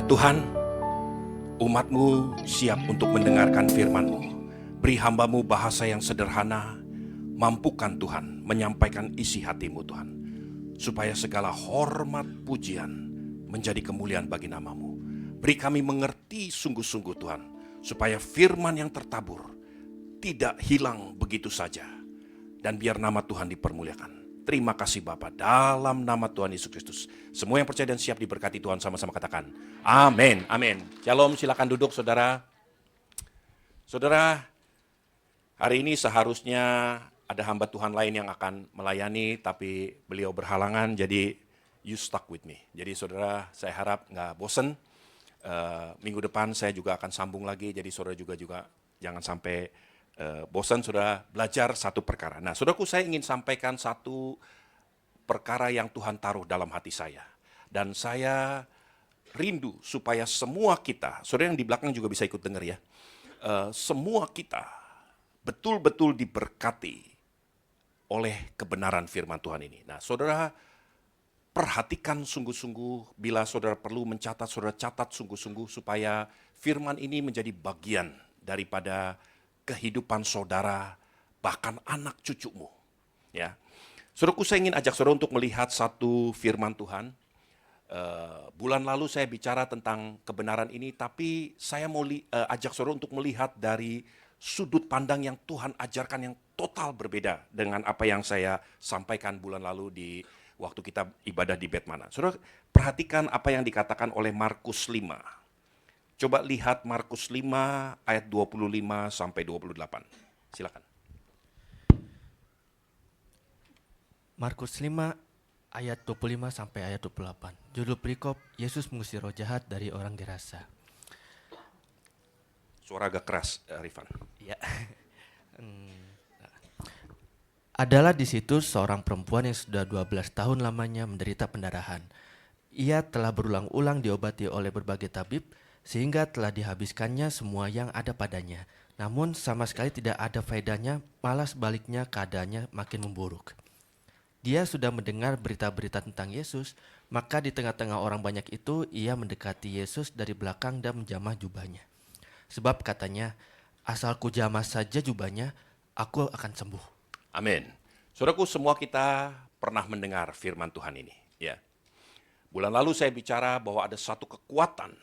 Tuhan, umat-Mu siap untuk mendengarkan firman-Mu. Beri hamba-Mu bahasa yang sederhana, mampukan Tuhan menyampaikan isi hati-Mu Tuhan, supaya segala hormat pujian menjadi kemuliaan bagi nama-Mu. Beri kami mengerti sungguh-sungguh Tuhan, supaya firman yang tertabur tidak hilang begitu saja, dan biar nama Tuhan dipermuliakan. Terima kasih Bapa, dalam nama Tuhan Yesus Kristus. Semua yang percaya dan siap diberkati Tuhan sama-sama katakan, amin, amin. Shalom, silakan duduk saudara. Saudara, hari ini seharusnya ada hamba Tuhan lain yang akan melayani, tapi beliau berhalangan, jadi you stuck with me. Jadi saudara, saya harap nggak bosen. Minggu depan saya juga akan sambung lagi, jadi saudara juga jangan sampai bosan saudara belajar satu perkara. Nah, saudaraku, saya ingin sampaikan satu perkara yang Tuhan taruh dalam hati saya. Dan saya rindu supaya semua kita, saudara yang di belakang juga bisa ikut dengar ya, semua kita betul-betul diberkati oleh kebenaran firman Tuhan ini. Nah, saudara perhatikan sungguh-sungguh, bila saudara perlu mencatat, saudara catat sungguh-sungguh supaya firman ini menjadi bagian daripada kehidupan saudara, bahkan anak cucumu. Ya, saudaraku, saya ingin ajak saudara untuk melihat satu firman Tuhan. Bulan lalu saya bicara tentang kebenaran ini, tapi saya mau ajak saudara untuk melihat dari sudut pandang yang Tuhan ajarkan yang total berbeda dengan apa yang saya sampaikan bulan lalu di waktu kita ibadah di Betmana. Saudara perhatikan apa yang dikatakan oleh Markus 5. Coba lihat Markus 5 ayat 25 sampai 28. Silakan. Markus 5 ayat 25 sampai ayat 28. Judul perikop, Yesus mengusir roh jahat dari orang Gerasa. Suara agak keras, Rifan. Ya. Adalah di situ seorang perempuan yang sudah 12 tahun lamanya menderita pendarahan. Ia telah berulang-ulang diobati oleh berbagai tabib, sehingga telah dihabiskannya semua yang ada padanya. Namun sama sekali tidak ada faedahnya, malah sebaliknya keadaannya makin memburuk. Dia sudah mendengar berita-berita tentang Yesus, maka di tengah-tengah orang banyak itu ia mendekati Yesus dari belakang dan menjamah jubahnya. Sebab katanya, asal ku jamah saja jubahnya, aku akan sembuh. Amin. Saudaraku, semua kita pernah mendengar firman Tuhan ini. Ya. Bulan lalu saya bicara bahwa ada satu kekuatan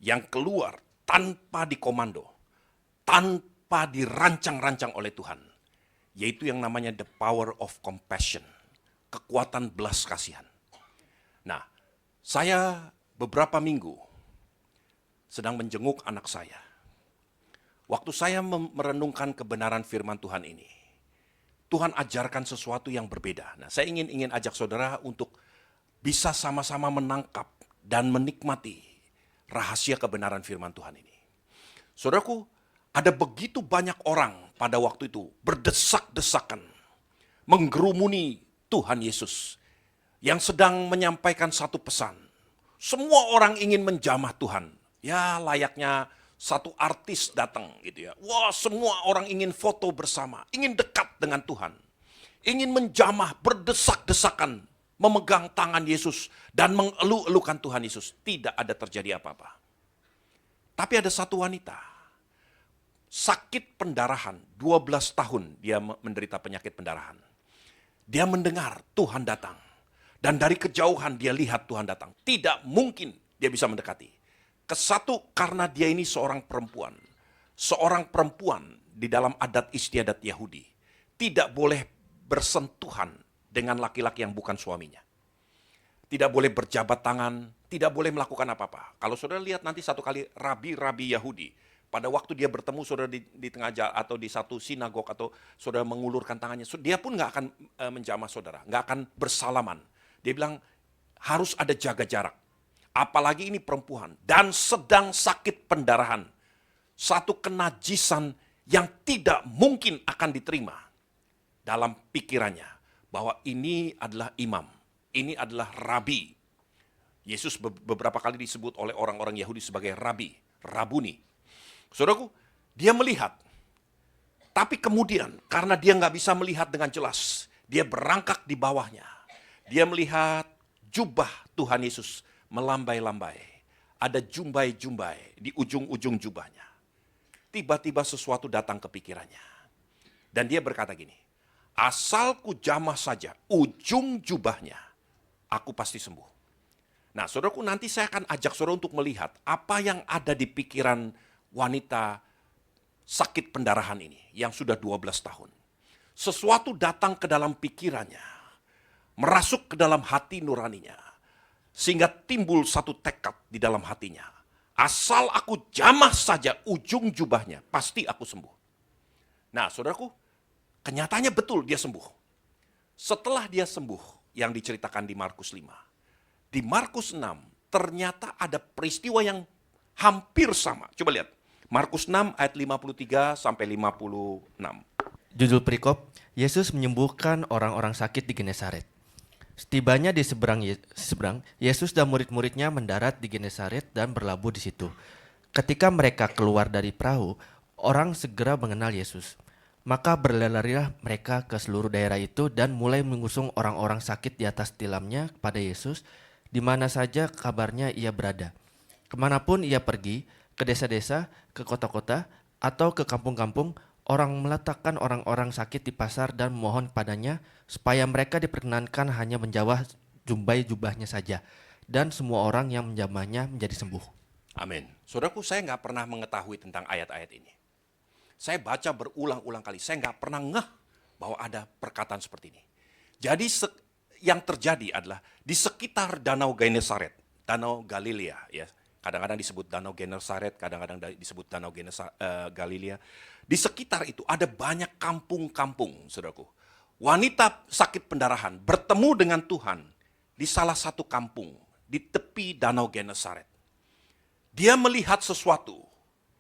yang keluar tanpa dikomando, tanpa dirancang-rancang oleh Tuhan, yaitu yang namanya the power of compassion, kekuatan belas kasihan. Nah, saya beberapa minggu sedang menjenguk anak saya. Waktu saya merenungkan kebenaran firman Tuhan ini, Tuhan ajarkan sesuatu yang berbeda. Nah, saya ingin ajak saudara untuk bisa sama-sama menangkap dan menikmati rahasia kebenaran firman Tuhan ini. Saudaraku, ada begitu banyak orang pada waktu itu berdesak-desakan menggerumuni Tuhan Yesus yang sedang menyampaikan satu pesan. Semua orang ingin menjamah Tuhan. Ya, layaknya satu artis datang gitu ya. Wah, semua orang ingin foto bersama, ingin dekat dengan Tuhan. Ingin menjamah, berdesak-desakan, memegang tangan Yesus dan mengeluh-elukan Tuhan Yesus. Tidak ada terjadi apa-apa. Tapi ada satu wanita, sakit pendarahan, 12 tahun dia menderita penyakit pendarahan. Dia mendengar Tuhan datang. Dan dari kejauhan dia lihat Tuhan datang. Tidak mungkin dia bisa mendekati. Kesatu karena dia ini seorang perempuan. Seorang perempuan di dalam adat istiadat Yahudi tidak boleh bersentuhan dengan laki-laki yang bukan suaminya. Tidak boleh berjabat tangan, tidak boleh melakukan apa-apa. Kalau saudara lihat nanti satu kali rabi-rabi Yahudi, pada waktu dia bertemu saudara di tengah jalan atau di satu sinagog atau saudara mengulurkan tangannya, dia pun nggak akan menjamah saudara, nggak akan bersalaman. Dia bilang harus ada jaga jarak. Apalagi ini perempuan dan sedang sakit pendarahan. Satu kenajisan yang tidak mungkin akan diterima dalam pikirannya. Bahwa ini adalah imam, ini adalah rabi. Yesus beberapa kali disebut oleh orang-orang Yahudi sebagai rabi, rabuni. Saudaraku, dia melihat. Tapi kemudian karena dia nggak bisa melihat dengan jelas, dia berangkat di bawahnya. Dia melihat jubah Tuhan Yesus melambai-lambai. ada jumbai-jumbai di ujung-ujung jubahnya. Tiba-tiba sesuatu datang ke pikirannya. Dan dia berkata gini, asal ku jamah saja ujung jubahnya, aku pasti sembuh. Nah, saudaraku, nanti saya akan ajak saudara untuk melihat apa yang ada di pikiran wanita sakit pendarahan ini yang sudah 12 tahun. Sesuatu datang ke dalam pikirannya, merasuk ke dalam hati nuraninya, sehingga timbul satu tekad di dalam hatinya. Asal aku jamah saja ujung jubahnya, pasti aku sembuh. Nah, saudaraku, kenyataannya betul dia sembuh. Setelah dia sembuh, yang diceritakan di Markus 5. Di Markus 6, ternyata ada peristiwa yang hampir sama. Coba lihat, Markus 6 ayat 53 sampai 56. Judul perikop, Yesus menyembuhkan orang-orang sakit di Genesaret. Setibanya di seberang, Yesus dan murid-muridnya mendarat di Genesaret dan berlabuh di situ. Ketika mereka keluar dari perahu, orang segera mengenal Yesus. Maka berlarilah mereka ke seluruh daerah itu dan mulai mengusung orang-orang sakit di atas tilamnya kepada Yesus, di mana saja kabarnya ia berada. Kemanapun ia pergi, ke desa-desa, ke kota-kota, atau ke kampung-kampung, orang meletakkan orang-orang sakit di pasar dan memohon padanya supaya mereka diperkenankan hanya menjawah jumbai jubahnya saja, dan semua orang yang menjamahnya menjadi sembuh. Amin. Saudaraku, saya nggak pernah mengetahui tentang ayat-ayat ini. Saya baca berulang-ulang kali, saya nggak pernah ngeh bahwa ada perkataan seperti ini. Jadi yang terjadi adalah di sekitar Danau Genesaret, Danau Galilea, ya. Kadang-kadang disebut Danau Genesaret, kadang-kadang disebut Danau Galilea. Di sekitar itu ada banyak kampung-kampung, saudaraku. Wanita sakit pendarahan bertemu dengan Tuhan di salah satu kampung di tepi Danau Genesaret. Dia melihat sesuatu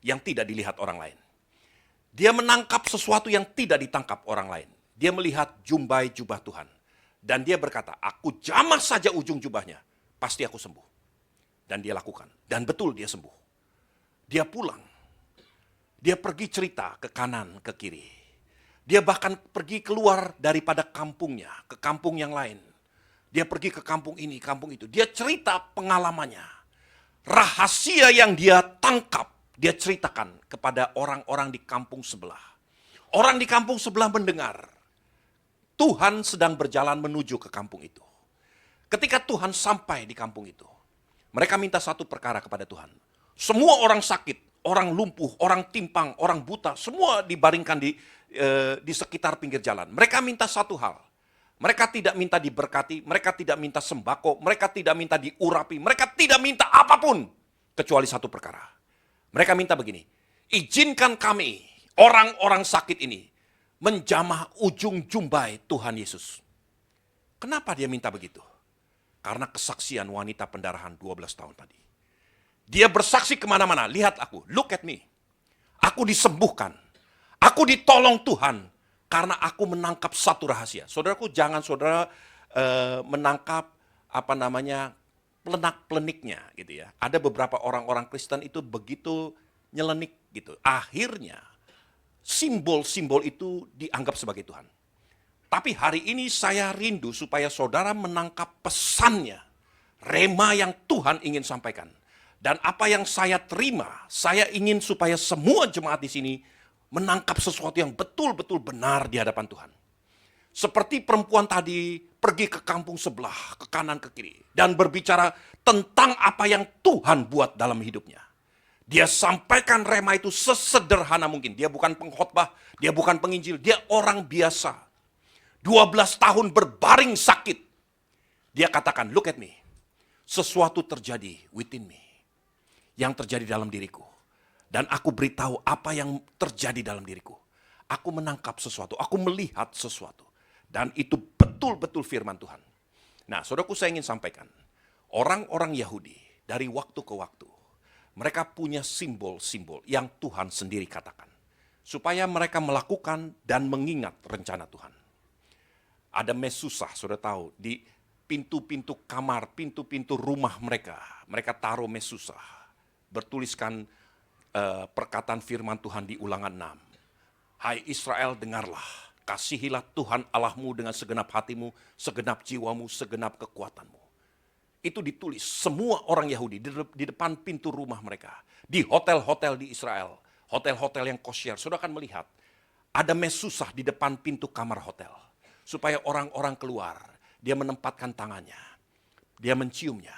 yang tidak dilihat orang lain. Dia menangkap sesuatu yang tidak ditangkap orang lain. Dia melihat jumbai jubah Tuhan. Dan dia berkata, aku jamah saja ujung jubahnya, pasti aku sembuh. Dan dia lakukan. Dan betul dia sembuh. Dia pulang. Dia pergi cerita ke kanan, ke kiri. Dia bahkan pergi keluar daripada kampungnya, ke kampung yang lain. Dia pergi ke kampung ini, kampung itu. Dia cerita pengalamannya. Rahasia yang dia tangkap, dia ceritakan kepada orang-orang di kampung sebelah. Orang di kampung sebelah mendengar. Tuhan sedang berjalan menuju ke kampung itu. Ketika Tuhan sampai di kampung itu, mereka minta satu perkara kepada Tuhan. Semua orang sakit, orang lumpuh, orang timpang, orang buta, semua dibaringkan di sekitar pinggir jalan. Mereka minta satu hal. Mereka tidak minta diberkati, mereka tidak minta sembako, mereka tidak minta diurapi, mereka tidak minta apapun kecuali satu perkara. Mereka minta begini, izinkan kami, orang-orang sakit ini, menjamah ujung jumbai Tuhan Yesus. Kenapa dia minta begitu? Karena kesaksian wanita pendarahan 12 tahun tadi. Dia bersaksi kemana-mana, lihat aku, look at me. Aku disembuhkan, aku ditolong Tuhan, karena aku menangkap satu rahasia. Saudaraku, jangan saudara menangkap pelenik-peleniknya gitu ya. Ada beberapa orang-orang Kristen itu begitu nyelenik gitu. Akhirnya simbol-simbol itu dianggap sebagai Tuhan. Tapi hari ini saya rindu supaya saudara menangkap pesannya, rema yang Tuhan ingin sampaikan. Dan apa yang saya terima, saya ingin supaya semua jemaat di sini menangkap sesuatu yang betul-betul benar di hadapan Tuhan. Seperti perempuan tadi pergi ke kampung sebelah, ke kanan, ke kiri. Dan berbicara tentang apa yang Tuhan buat dalam hidupnya. Dia sampaikan rema itu sesederhana mungkin. Dia bukan pengkhotbah, dia bukan penginjil, dia orang biasa. 12 tahun berbaring sakit. Dia katakan, look at me. Sesuatu terjadi within me. Yang terjadi dalam diriku. Dan aku beritahu apa yang terjadi dalam diriku. Aku menangkap sesuatu, aku melihat sesuatu. Dan itu betul-betul firman Tuhan. Nah, saudaraku, saya ingin sampaikan. Orang-orang Yahudi dari waktu ke waktu, mereka punya simbol-simbol yang Tuhan sendiri katakan. Supaya mereka melakukan dan mengingat rencana Tuhan. Ada mesusah, saudara tahu, di pintu-pintu kamar, pintu-pintu rumah mereka. Mereka taruh mesusah. Bertuliskan perkataan firman Tuhan di Ulangan 6. Hai Israel, dengarlah. Kasihilah Tuhan Allahmu dengan segenap hatimu, segenap jiwamu, segenap kekuatanmu. itu ditulis semua orang Yahudi di depan pintu rumah mereka. Di hotel-hotel di Israel, hotel-hotel yang kosher, saudara akan melihat ada mesusah di depan pintu kamar hotel. Supaya orang-orang keluar, dia menempatkan tangannya, dia menciumnya,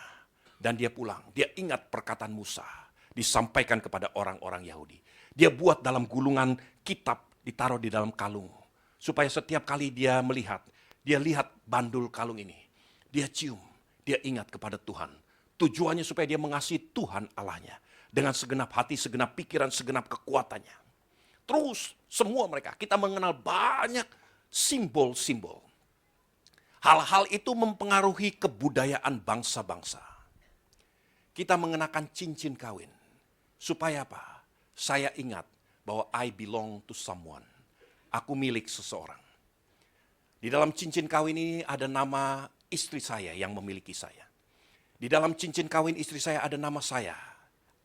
dan dia pulang. Dia ingat perkataan Musa, disampaikan kepada orang-orang Yahudi. Dia buat dalam gulungan kitab, ditaruh di dalam kalung. Supaya setiap kali dia melihat, dia lihat bandul kalung ini. Dia cium, dia ingat kepada Tuhan. Tujuannya supaya dia mengasihi Tuhan Allahnya. Dengan segenap hati, segenap pikiran, segenap kekuatannya. Terus semua mereka, kita mengenal banyak simbol-simbol. Hal-hal itu mempengaruhi kebudayaan bangsa-bangsa. Kita mengenakan cincin kawin. Supaya apa? Saya ingat bahwa I belong to someone. Aku milik seseorang. Di dalam cincin kawin ini ada nama istri saya yang memiliki saya. Di dalam cincin kawin istri saya ada nama saya.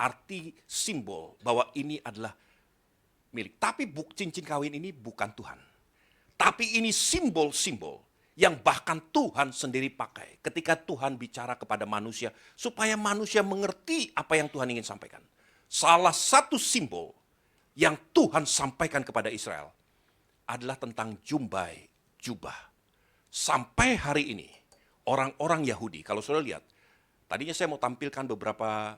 Arti simbol bahwa ini adalah milik. Tapi cincin kawin ini bukan Tuhan. Tapi ini simbol-simbol yang bahkan Tuhan sendiri pakai ketika Tuhan bicara kepada manusia supaya manusia mengerti apa yang Tuhan ingin sampaikan. Salah satu simbol yang Tuhan sampaikan kepada Israel adalah tentang jumbai, jubah. Sampai hari ini orang-orang Yahudi, kalau saudara lihat, tadinya saya mau tampilkan beberapa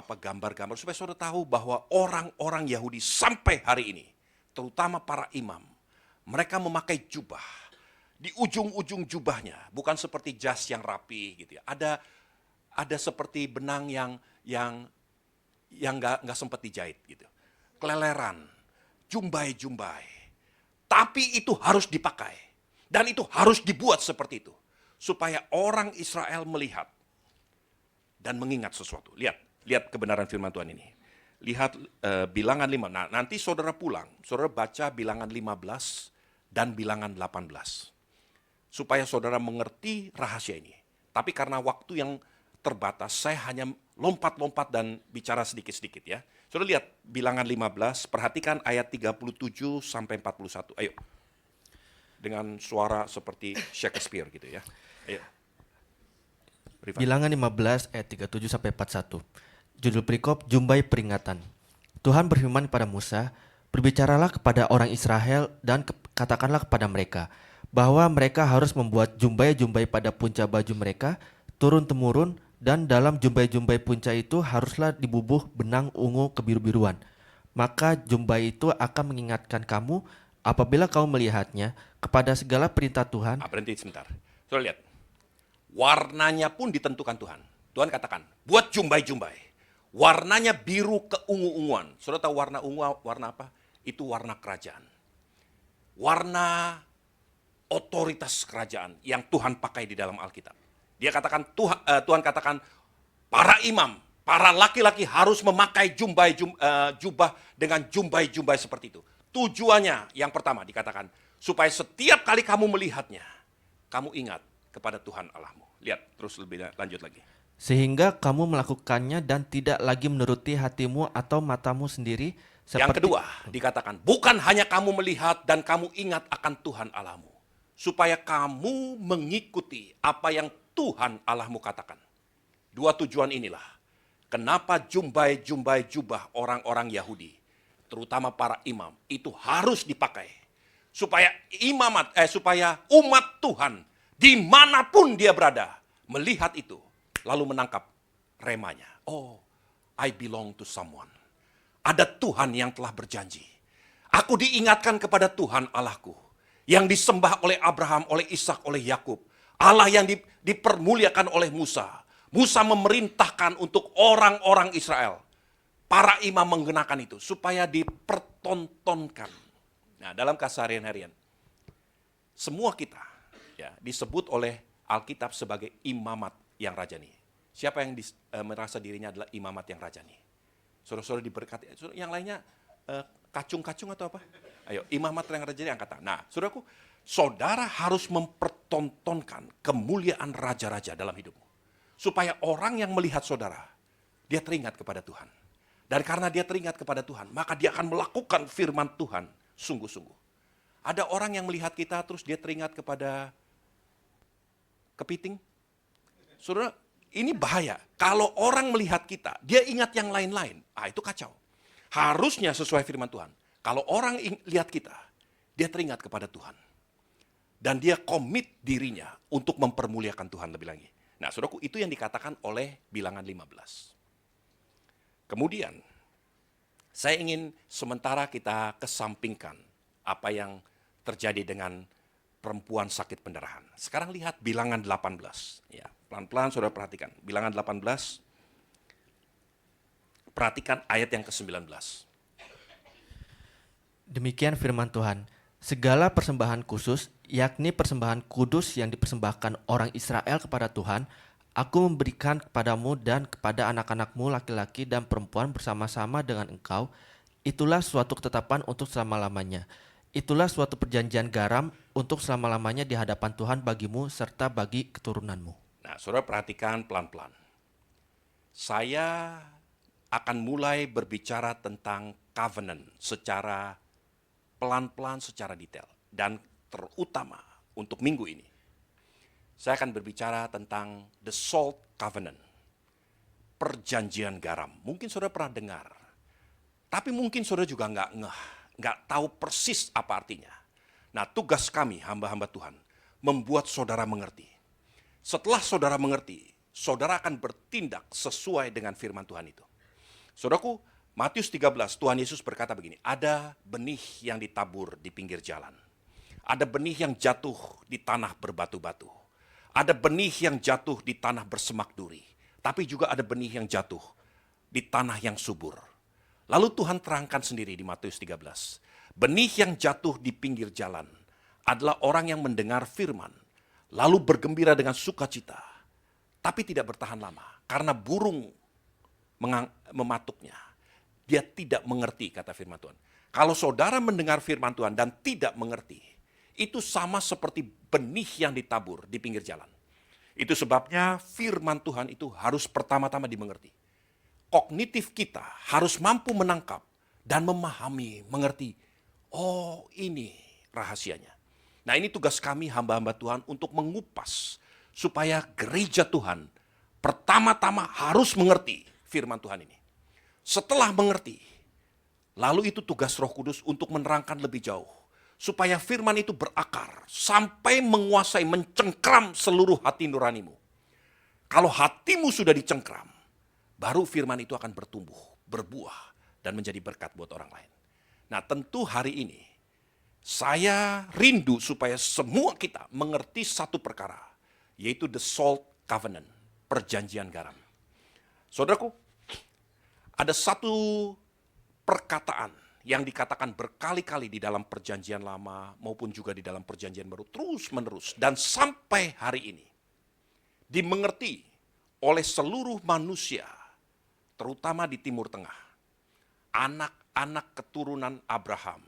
gambar-gambar supaya saudara tahu bahwa orang-orang Yahudi sampai hari ini, terutama para imam, mereka memakai jubah. Di ujung-ujung jubahnya, bukan seperti jas yang rapi gitu ya. Ada seperti benang yang nggak sempat dijahit gitu. Keleleran, jumbai-jumbai. Tapi itu harus dipakai. Dan itu harus dibuat seperti itu. Supaya orang Israel melihat dan mengingat sesuatu. Lihat kebenaran firman Tuhan ini. Lihat bilangan 5. Nah, nanti saudara pulang, saudara baca bilangan 15 dan bilangan 18. Supaya saudara mengerti rahasia ini. Tapi karena waktu yang terbatas, saya hanya lompat-lompat dan bicara sedikit-sedikit ya. Saudara lihat bilangan 15, perhatikan ayat 37 sampai 41. Ayo. Dengan suara seperti Shakespeare gitu ya. Ayo. Rifan. Bilangan 15 ayat 37 sampai 41. Judul perikop Jumbai Peringatan. Tuhan berfirman kepada Musa, "Berbicaralah kepada orang Israel dan katakanlah kepada mereka bahwa mereka harus membuat jumbai-jumbai pada punca baju mereka turun-temurun, dan dalam jumbai-jumbai punca itu haruslah dibubuh benang ungu kebiru-biruan. Maka jumbai itu akan mengingatkan kamu apabila kamu melihatnya kepada segala perintah Tuhan." Berhenti sebentar. Saudara lihat. Warnanya pun ditentukan Tuhan. Tuhan katakan, buat jumbai-jumbai. Warnanya biru keungu-unguan. Saudara tahu warna ungu warna apa? Itu warna kerajaan. Warna otoritas kerajaan yang Tuhan pakai di dalam Alkitab. Dia katakan, Tuhan katakan, para imam, para laki-laki harus memakai jubah dengan jumbai-jumbai seperti itu. Tujuannya yang pertama dikatakan, supaya setiap kali kamu melihatnya, kamu ingat kepada Tuhan Allahmu. Lihat, terus lebih lanjut lagi. Sehingga kamu melakukannya dan tidak lagi menuruti hatimu atau matamu sendiri. Yang kedua, dikatakan, bukan hanya kamu melihat dan kamu ingat akan Tuhan Allahmu. Supaya kamu mengikuti apa yang Tuhan Allahmu katakan. Dua tujuan inilah. Kenapa jumbai-jumbai jubah orang-orang Yahudi, terutama para imam, itu harus dipakai. Supaya supaya umat Tuhan, dimanapun dia berada, melihat itu, lalu menangkap remanya. Oh, I belong to someone. Ada Tuhan yang telah berjanji. Aku diingatkan kepada Tuhan Allahku, yang disembah oleh Abraham, oleh Ishak, oleh Yakub. Allah yang dipermuliakan oleh Musa. Musa memerintahkan untuk orang-orang Israel. Para imam menggunakan itu supaya dipertontonkan. Nah, dalam keseharian harian, semua kita ya disebut oleh Alkitab sebagai imamat yang rajani. Siapa yang merasa dirinya adalah imamat yang rajani? Saudara-saudara diberkati. Yang lainnya kacung-kacung atau apa? Ayo, imamat yang rajani angkat tangan. Nah, saudaraku, saudara harus mempertontonkan kemuliaan raja-raja dalam hidupmu. Supaya orang yang melihat saudara, dia teringat kepada Tuhan. Dan karena dia teringat kepada Tuhan, maka dia akan melakukan firman Tuhan sungguh-sungguh. Ada orang yang melihat kita terus dia teringat kepada kepiting. Saudara, ini bahaya. Kalau orang melihat kita, dia ingat yang lain-lain. Itu kacau. Harusnya sesuai firman Tuhan. Kalau orang lihat kita, dia teringat kepada Tuhan. Dan dia komit dirinya untuk mempermuliakan Tuhan lebih lagi. Nah, saudaraku, itu yang dikatakan oleh bilangan 15. Kemudian, saya ingin sementara kita kesampingkan apa yang terjadi dengan perempuan sakit pendarahan. Sekarang lihat bilangan 18. Ya, pelan-pelan saudara perhatikan. Bilangan 18, perhatikan ayat yang ke-19. Demikian firman Tuhan, segala persembahan khusus, yakni persembahan kudus yang dipersembahkan orang Israel kepada Tuhan, aku memberikan kepadamu dan kepada anak-anakmu laki-laki dan perempuan bersama-sama dengan engkau, itulah suatu ketetapan untuk selama-lamanya. Itulah suatu perjanjian garam untuk selama-lamanya di hadapan Tuhan bagimu serta bagi keturunanmu. Nah, saudara perhatikan pelan-pelan. Saya akan mulai berbicara tentang covenant secara pelan-pelan, secara detail. Dan terutama untuk minggu ini, saya akan berbicara tentang the salt covenant, perjanjian garam. Mungkin saudara pernah dengar, tapi mungkin saudara juga nggak tahu persis apa artinya. Nah, tugas kami, hamba-hamba Tuhan, membuat saudara mengerti. Setelah saudara mengerti, saudara akan bertindak sesuai dengan firman Tuhan itu. Saudaraku, Matius 13, Tuhan Yesus berkata begini, ada benih yang ditabur di pinggir jalan. Ada benih yang jatuh di tanah berbatu-batu. Ada benih yang jatuh di tanah bersemak duri. Tapi juga ada benih yang jatuh di tanah yang subur. Lalu Tuhan terangkan sendiri di Matius 13. Benih yang jatuh di pinggir jalan adalah orang yang mendengar firman, lalu bergembira dengan sukacita, tapi tidak bertahan lama. Karena burung mematuknya. Dia tidak mengerti, kata firman Tuhan. Kalau saudara mendengar firman Tuhan dan tidak mengerti, itu sama seperti benih yang ditabur di pinggir jalan. Itu sebabnya firman Tuhan itu harus pertama-tama dimengerti. Kognitif kita harus mampu menangkap dan memahami, mengerti. Oh, ini rahasianya. Nah, ini tugas kami hamba-hamba Tuhan untuk mengupas supaya gereja Tuhan pertama-tama harus mengerti firman Tuhan ini. Setelah mengerti, lalu itu tugas Roh Kudus untuk menerangkan lebih jauh. Supaya firman itu berakar sampai menguasai, mencengkram seluruh hati nuranimu. Kalau hatimu sudah dicengkram, baru firman itu akan bertumbuh, berbuah, dan menjadi berkat buat orang lain. Nah, tentu hari ini, saya rindu supaya semua kita mengerti satu perkara, yaitu the salt covenant, perjanjian garam. Saudaraku, ada satu perkataan yang dikatakan berkali-kali di dalam perjanjian lama maupun juga di dalam perjanjian baru terus-menerus dan sampai hari ini dimengerti oleh seluruh manusia, terutama di Timur Tengah. Anak-anak keturunan Abraham,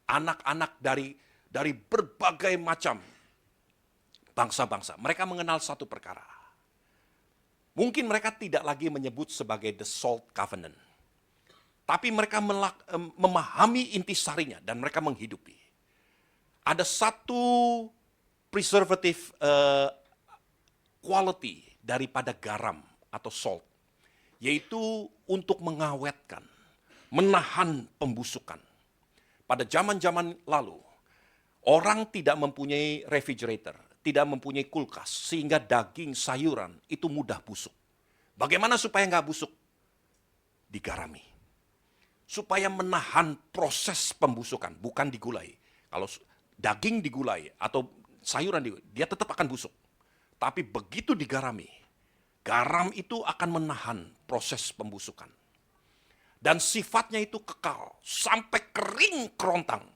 anak-anak dari berbagai macam bangsa-bangsa, mereka mengenal satu perkara. Mungkin mereka tidak lagi menyebut sebagai the salt covenant. Tapi mereka memahami intisarinya dan mereka menghidupi. Ada satu preservative quality daripada garam atau salt. Yaitu untuk mengawetkan, menahan pembusukan. Pada zaman-zaman lalu, orang tidak mempunyai refrigerator, tidak mempunyai kulkas, sehingga daging, sayuran itu mudah busuk. Bagaimana supaya nggak busuk? Digarami. Supaya menahan proses pembusukan, bukan digulai. Kalau daging digulai atau sayuran digulai, dia tetap akan busuk. Tapi begitu digarami, garam itu akan menahan proses pembusukan. Dan sifatnya itu kekal, sampai kering kerontang.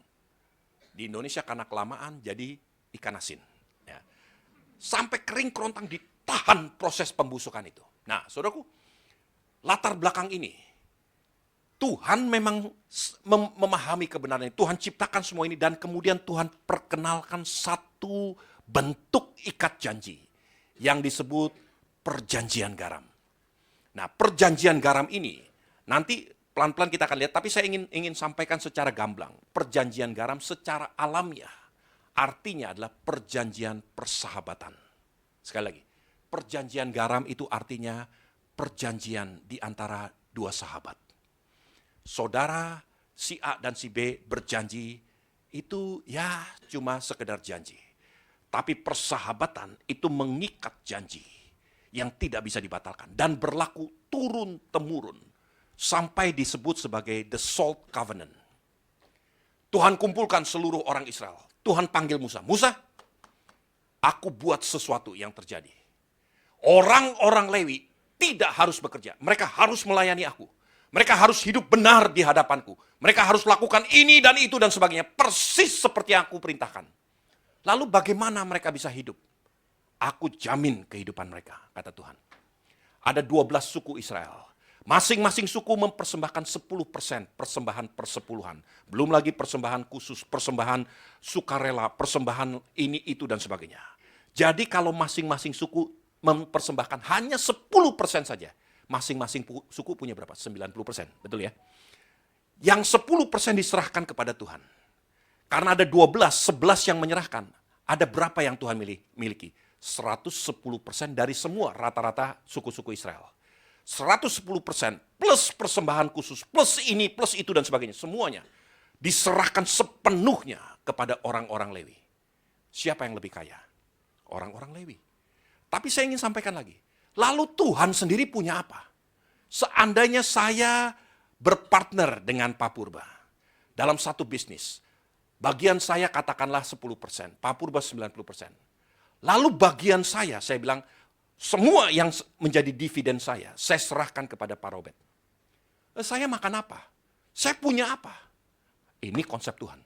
Di Indonesia karena kelamaan jadi ikan asin. Ya. Sampai kering kerontang ditahan proses pembusukan itu. Nah, saudaraku, latar belakang ini, Tuhan memang memahami kebenaran ini. Tuhan ciptakan semua ini dan kemudian Tuhan perkenalkan satu bentuk ikat janji yang disebut perjanjian garam. Nah, perjanjian garam ini nanti pelan-pelan kita akan lihat, tapi saya ingin sampaikan secara gamblang. Perjanjian garam secara alamiah artinya adalah perjanjian persahabatan. Sekali lagi, perjanjian garam itu artinya perjanjian di antara dua sahabat. Saudara si A dan si B berjanji, itu ya cuma sekedar janji. Tapi persahabatan itu mengikat janji yang tidak bisa dibatalkan dan berlaku turun-temurun sampai disebut sebagai the Salt Covenant. Tuhan kumpulkan seluruh orang Israel. Tuhan panggil Musa. Musa, aku buat sesuatu yang terjadi. Orang-orang Lewi tidak harus bekerja. Mereka harus melayani aku. Mereka harus hidup benar di hadapanku. Mereka harus lakukan ini dan itu dan sebagainya. Persis seperti yang aku perintahkan. Lalu bagaimana mereka bisa hidup? Aku jamin kehidupan mereka, kata Tuhan. Ada 12 suku Israel. Masing-masing suku mempersembahkan 10% persembahan persepuluhan. Belum lagi persembahan khusus, persembahan sukarela, persembahan ini, itu, dan sebagainya. Jadi kalau masing-masing suku mempersembahkan hanya 10% saja, masing-masing suku punya berapa? 90%, betul ya? Yang 10% diserahkan kepada Tuhan. Karena ada 12, 11 yang menyerahkan. Ada berapa yang Tuhan miliki? 110% dari semua rata-rata suku-suku Israel. 110% plus persembahan khusus, plus ini, plus itu dan sebagainya. Semuanya diserahkan sepenuhnya kepada orang-orang Lewi. Siapa yang lebih kaya? Orang-orang Lewi. Tapi saya ingin sampaikan lagi. Lalu Tuhan sendiri punya apa? Seandainya saya berpartner dengan Pak Purba dalam satu bisnis. Bagian saya katakanlah 10%, Pak Purba 90%. Lalu bagian saya bilang, semua yang menjadi dividen saya serahkan kepada Pak Robert. Saya makan apa? Saya punya apa? Ini konsep Tuhan.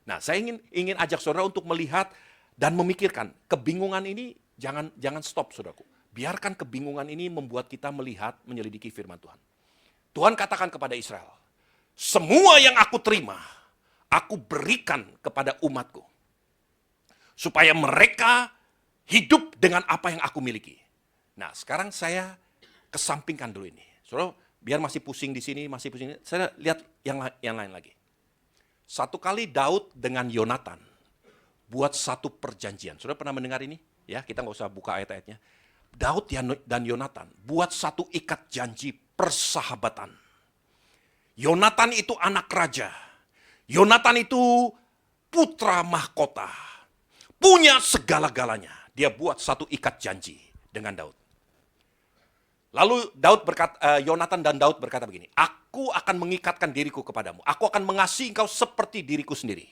Nah, saya ingin ajak saudara untuk melihat dan memikirkan. Kebingungan ini jangan stop, saudaraku. Biarkan kebingungan ini membuat kita melihat, menyelidiki firman Tuhan. Tuhan katakan kepada Israel, semua yang aku terima, aku berikan kepada umatku. Supaya mereka hidup dengan apa yang aku miliki. Nah, sekarang saya kesampingkan dulu ini. Saudara, biar masih pusing di sini, saya lihat yang lain lagi. Satu kali Daud dengan Yonatan buat satu perjanjian. Saudara pernah mendengar ini? Ya, kita nggak usah buka ayat-ayatnya. Daud dan Yonatan buat satu ikat janji persahabatan. Yonatan itu anak raja. Yonatan itu putra mahkota. Punya segala-galanya. Dia buat satu ikat janji dengan Daud. Lalu Yonatan dan Daud berkata begini, aku akan mengikatkan diriku kepadamu. Aku akan mengasihi engkau seperti diriku sendiri.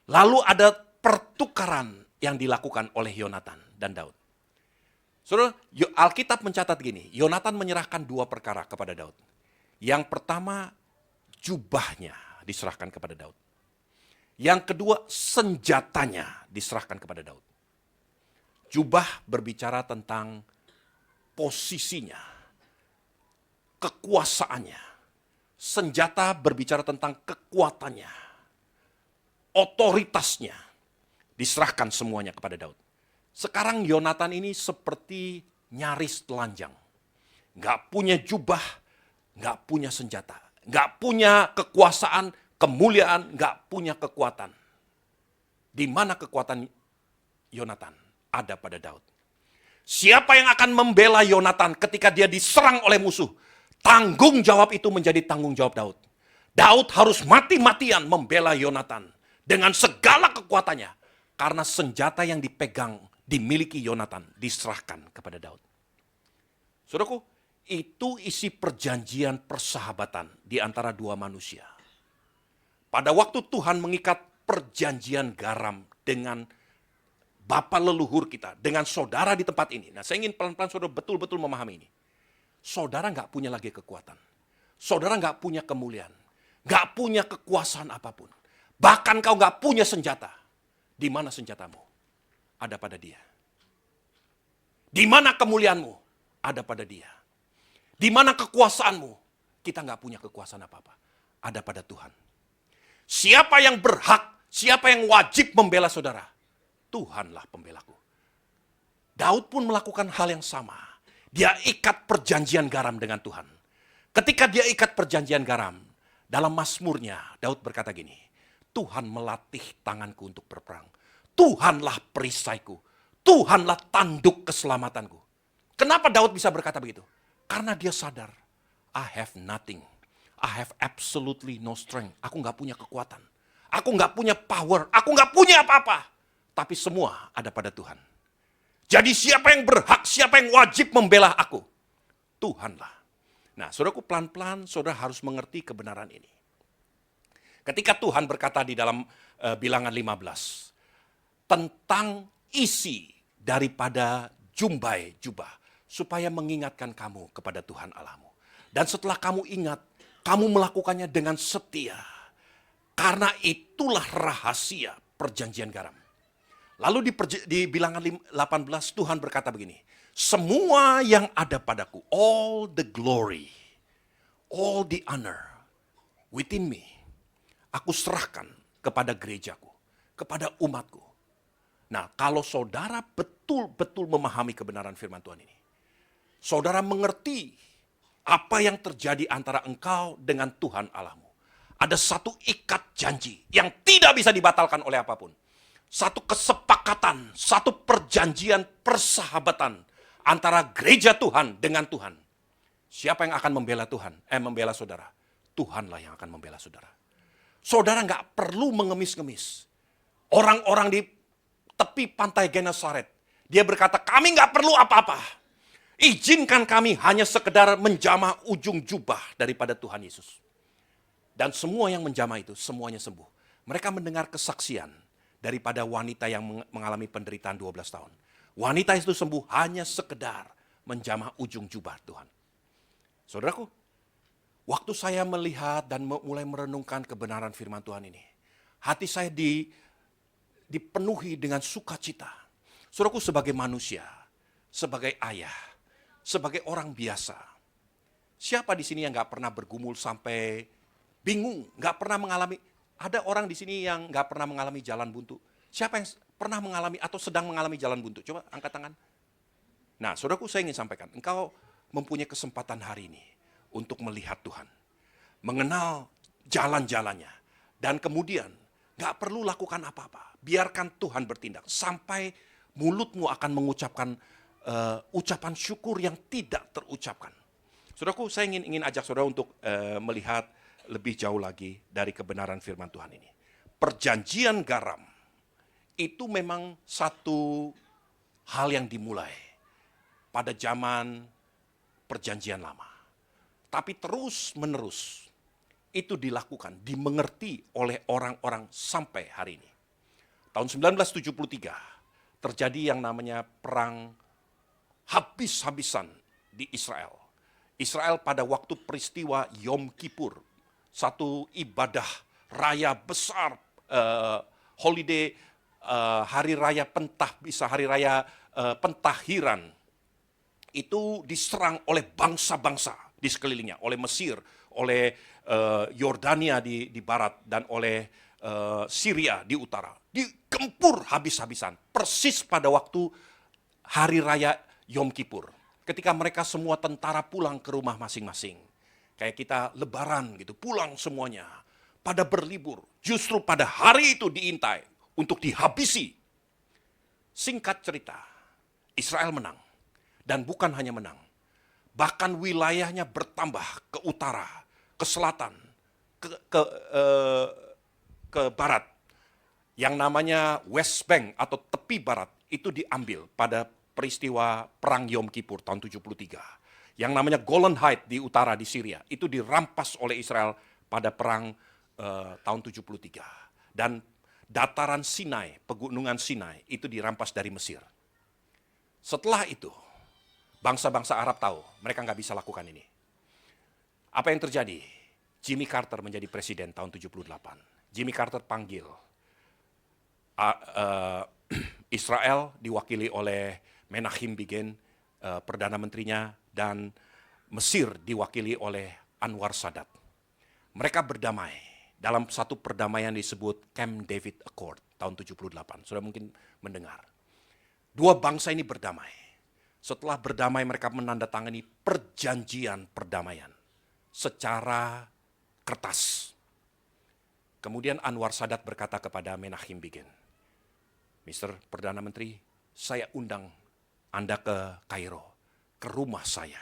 Lalu ada pertukaran yang dilakukan oleh Yonatan dan Daud. Saudara, Alkitab mencatat gini, Yonatan menyerahkan dua perkara kepada Daud. Yang pertama, jubahnya diserahkan kepada Daud. Yang kedua, senjatanya diserahkan kepada Daud. Jubah berbicara tentang posisinya, kekuasaannya. Senjata berbicara tentang kekuatannya, otoritasnya. Diserahkan semuanya kepada Daud. Sekarang Yonatan ini seperti nyaris telanjang. Nggak punya jubah, nggak punya senjata. Nggak punya kekuasaan, kemuliaan, nggak punya kekuatan. Di mana kekuatan Yonatan? Ada pada Daud. Siapa yang akan membela Yonatan ketika dia diserang oleh musuh? Tanggung jawab itu menjadi tanggung jawab Daud. Daud harus mati-matian membela Yonatan dengan segala kekuatannya. Karena senjata yang dipegang, dimiliki Yonatan, diserahkan kepada Daud. Saudaraku, itu isi perjanjian persahabatan di antara dua manusia. Pada waktu Tuhan mengikat perjanjian garam dengan Bapa leluhur kita, dengan saudara di tempat ini. Nah, saya ingin pelan-pelan saudara betul-betul memahami ini. Saudara nggak punya lagi kekuatan. Saudara nggak punya kemuliaan. Nggak punya kekuasaan apapun. Bahkan kau nggak punya senjata. Di mana senjatamu? Ada pada Dia. Di mana kemuliaanmu? Ada pada Dia. Di mana kekuasaanmu? Kita nggak punya kekuasaan apa-apa. Ada pada Tuhan. Siapa yang berhak, siapa yang wajib membela saudara? Tuhanlah pembelaku. Daud pun melakukan hal yang sama. Dia ikat perjanjian garam dengan Tuhan. Ketika dia ikat perjanjian garam, dalam Mazmurnya Daud berkata gini, Tuhan melatih tanganku untuk berperang. Tuhanlah perisaiku. Tuhanlah tanduk keselamatanku. Kenapa Daud bisa berkata begitu? Karena dia sadar, I have nothing. I have absolutely no strength. Aku nggak punya kekuatan. Aku nggak punya power. Aku nggak punya apa-apa. Tapi semua ada pada Tuhan. Jadi siapa yang berhak, siapa yang wajib membela aku? Tuhanlah. Nah, saudaraku, pelan-pelan saudara harus mengerti kebenaran ini. Ketika Tuhan berkata di dalam bilangan 15, tentang isi daripada jumbai jubah, supaya mengingatkan kamu kepada Tuhan Allahmu. Dan setelah kamu ingat, kamu melakukannya dengan setia. Karena itulah rahasia perjanjian garam. Lalu di bilangan 18 Tuhan berkata begini, semua yang ada padaku, all the glory, all the honor within me, aku serahkan kepada gerejaku, kepada umatku. Nah, kalau saudara betul-betul memahami kebenaran firman Tuhan ini, saudara mengerti apa yang terjadi antara engkau dengan Tuhan Allahmu. Ada satu ikat janji yang tidak bisa dibatalkan oleh apapun. Satu kesepakatan, satu perjanjian persahabatan antara gereja Tuhan dengan Tuhan. Siapa yang akan membela Tuhan? Membela saudara. Tuhanlah yang akan membela saudara. Saudara nggak perlu mengemis-ngemis. Orang-orang di tepi pantai Genesaret, dia berkata, kami nggak perlu apa-apa. Izinkan kami hanya sekedar menjamah ujung jubah daripada Tuhan Yesus. Dan semua yang menjamah itu, semuanya sembuh. Mereka mendengar kesaksian daripada wanita yang mengalami penderitaan 12 tahun. Wanita itu sembuh hanya sekedar menjamah ujung jubah Tuhan. Saudaraku, waktu saya melihat dan mulai merenungkan kebenaran firman Tuhan ini, hati saya dipenuhi dengan sukacita. Saudaraku, sebagai manusia, sebagai ayah, sebagai orang biasa, siapa di sini yang nggak pernah bergumul sampai bingung, nggak pernah mengalami? Ada orang di sini yang nggak pernah mengalami jalan buntu. Siapa yang pernah mengalami atau sedang mengalami jalan buntu? Coba angkat tangan. Nah, saudaraku, saya ingin sampaikan, engkau mempunyai kesempatan hari ini untuk melihat Tuhan, mengenal jalan-jalannya, dan kemudian nggak perlu lakukan apa-apa. Biarkan Tuhan bertindak sampai mulutmu akan mengucapkan ucapan syukur yang tidak terucapkan. Saudaraku, saya ingin ajak saudara untuk melihat lebih jauh lagi dari kebenaran firman Tuhan ini. Perjanjian garam itu memang satu hal yang dimulai pada zaman perjanjian lama. Tapi terus menerus itu dilakukan, dimengerti oleh orang-orang sampai hari ini. Tahun 1973 terjadi yang namanya perang habis-habisan di Israel. Israel pada waktu peristiwa Yom Kippur, satu ibadah raya besar, holiday, hari raya hari raya pentahiran, itu diserang oleh bangsa-bangsa di sekelilingnya, oleh Mesir, oleh Yordania di barat, dan oleh Syria di utara. Digempur habis-habisan, persis pada waktu hari raya Yom Kippur. Ketika mereka semua tentara pulang ke rumah masing-masing. Kayak kita lebaran gitu, pulang semuanya. Pada berlibur, justru pada hari itu diintai untuk dihabisi. Singkat cerita, Israel menang. Dan bukan hanya menang, bahkan wilayahnya bertambah ke utara, ke selatan, ke barat. Yang namanya West Bank atau tepi barat itu diambil pada peristiwa perang Yom Kippur tahun 73. Yang namanya Golan Heights di utara di Syria itu dirampas oleh Israel pada perang tahun 73. Dan dataran Sinai, pegunungan Sinai itu dirampas dari Mesir. Setelah itu, bangsa-bangsa Arab tahu mereka nggak bisa lakukan ini. Apa yang terjadi? Jimmy Carter menjadi presiden tahun 78. Jimmy Carter panggil Israel diwakili oleh Menachem Begin, Perdana Menterinya, dan Mesir diwakili oleh Anwar Sadat. Mereka berdamai dalam satu perdamaian disebut Camp David Accord tahun 78. Sudah mungkin mendengar. Dua bangsa ini berdamai. Setelah berdamai mereka menandatangani perjanjian perdamaian secara kertas. Kemudian Anwar Sadat berkata kepada Menachem Begin, Mr. Perdana Menteri, saya undang Anda ke Kairo. ke rumah saya.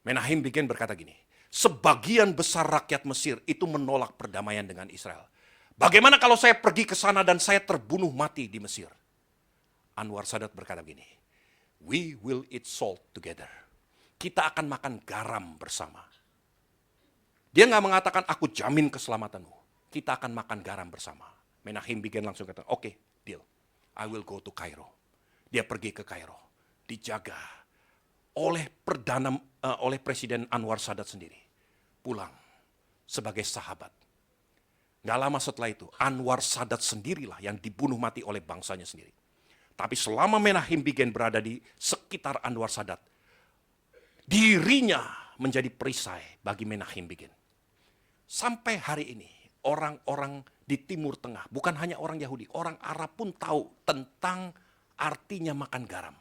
Menahem Begin berkata gini, sebagian besar rakyat Mesir itu menolak perdamaian dengan Israel. Bagaimana kalau saya pergi ke sana dan saya terbunuh mati di Mesir? Anwar Sadat berkata begini, we will eat salt together. Kita akan makan garam bersama. Dia nggak mengatakan, aku jamin keselamatanmu. Kita akan makan garam bersama. Menahem Begin langsung kata, oke, deal. I will go to Cairo. Dia pergi ke Kairo. Dijaga oleh oleh Presiden Anwar Sadat sendiri. Pulang sebagai sahabat. Nggak lama setelah itu, Anwar Sadat sendirilah yang dibunuh mati oleh bangsanya sendiri. Tapi selama Menahem Begin berada di sekitar Anwar Sadat, dirinya menjadi perisai bagi Menahem Begin. Sampai hari ini, orang-orang di Timur Tengah, bukan hanya orang Yahudi, orang Arab pun tahu tentang artinya makan garam.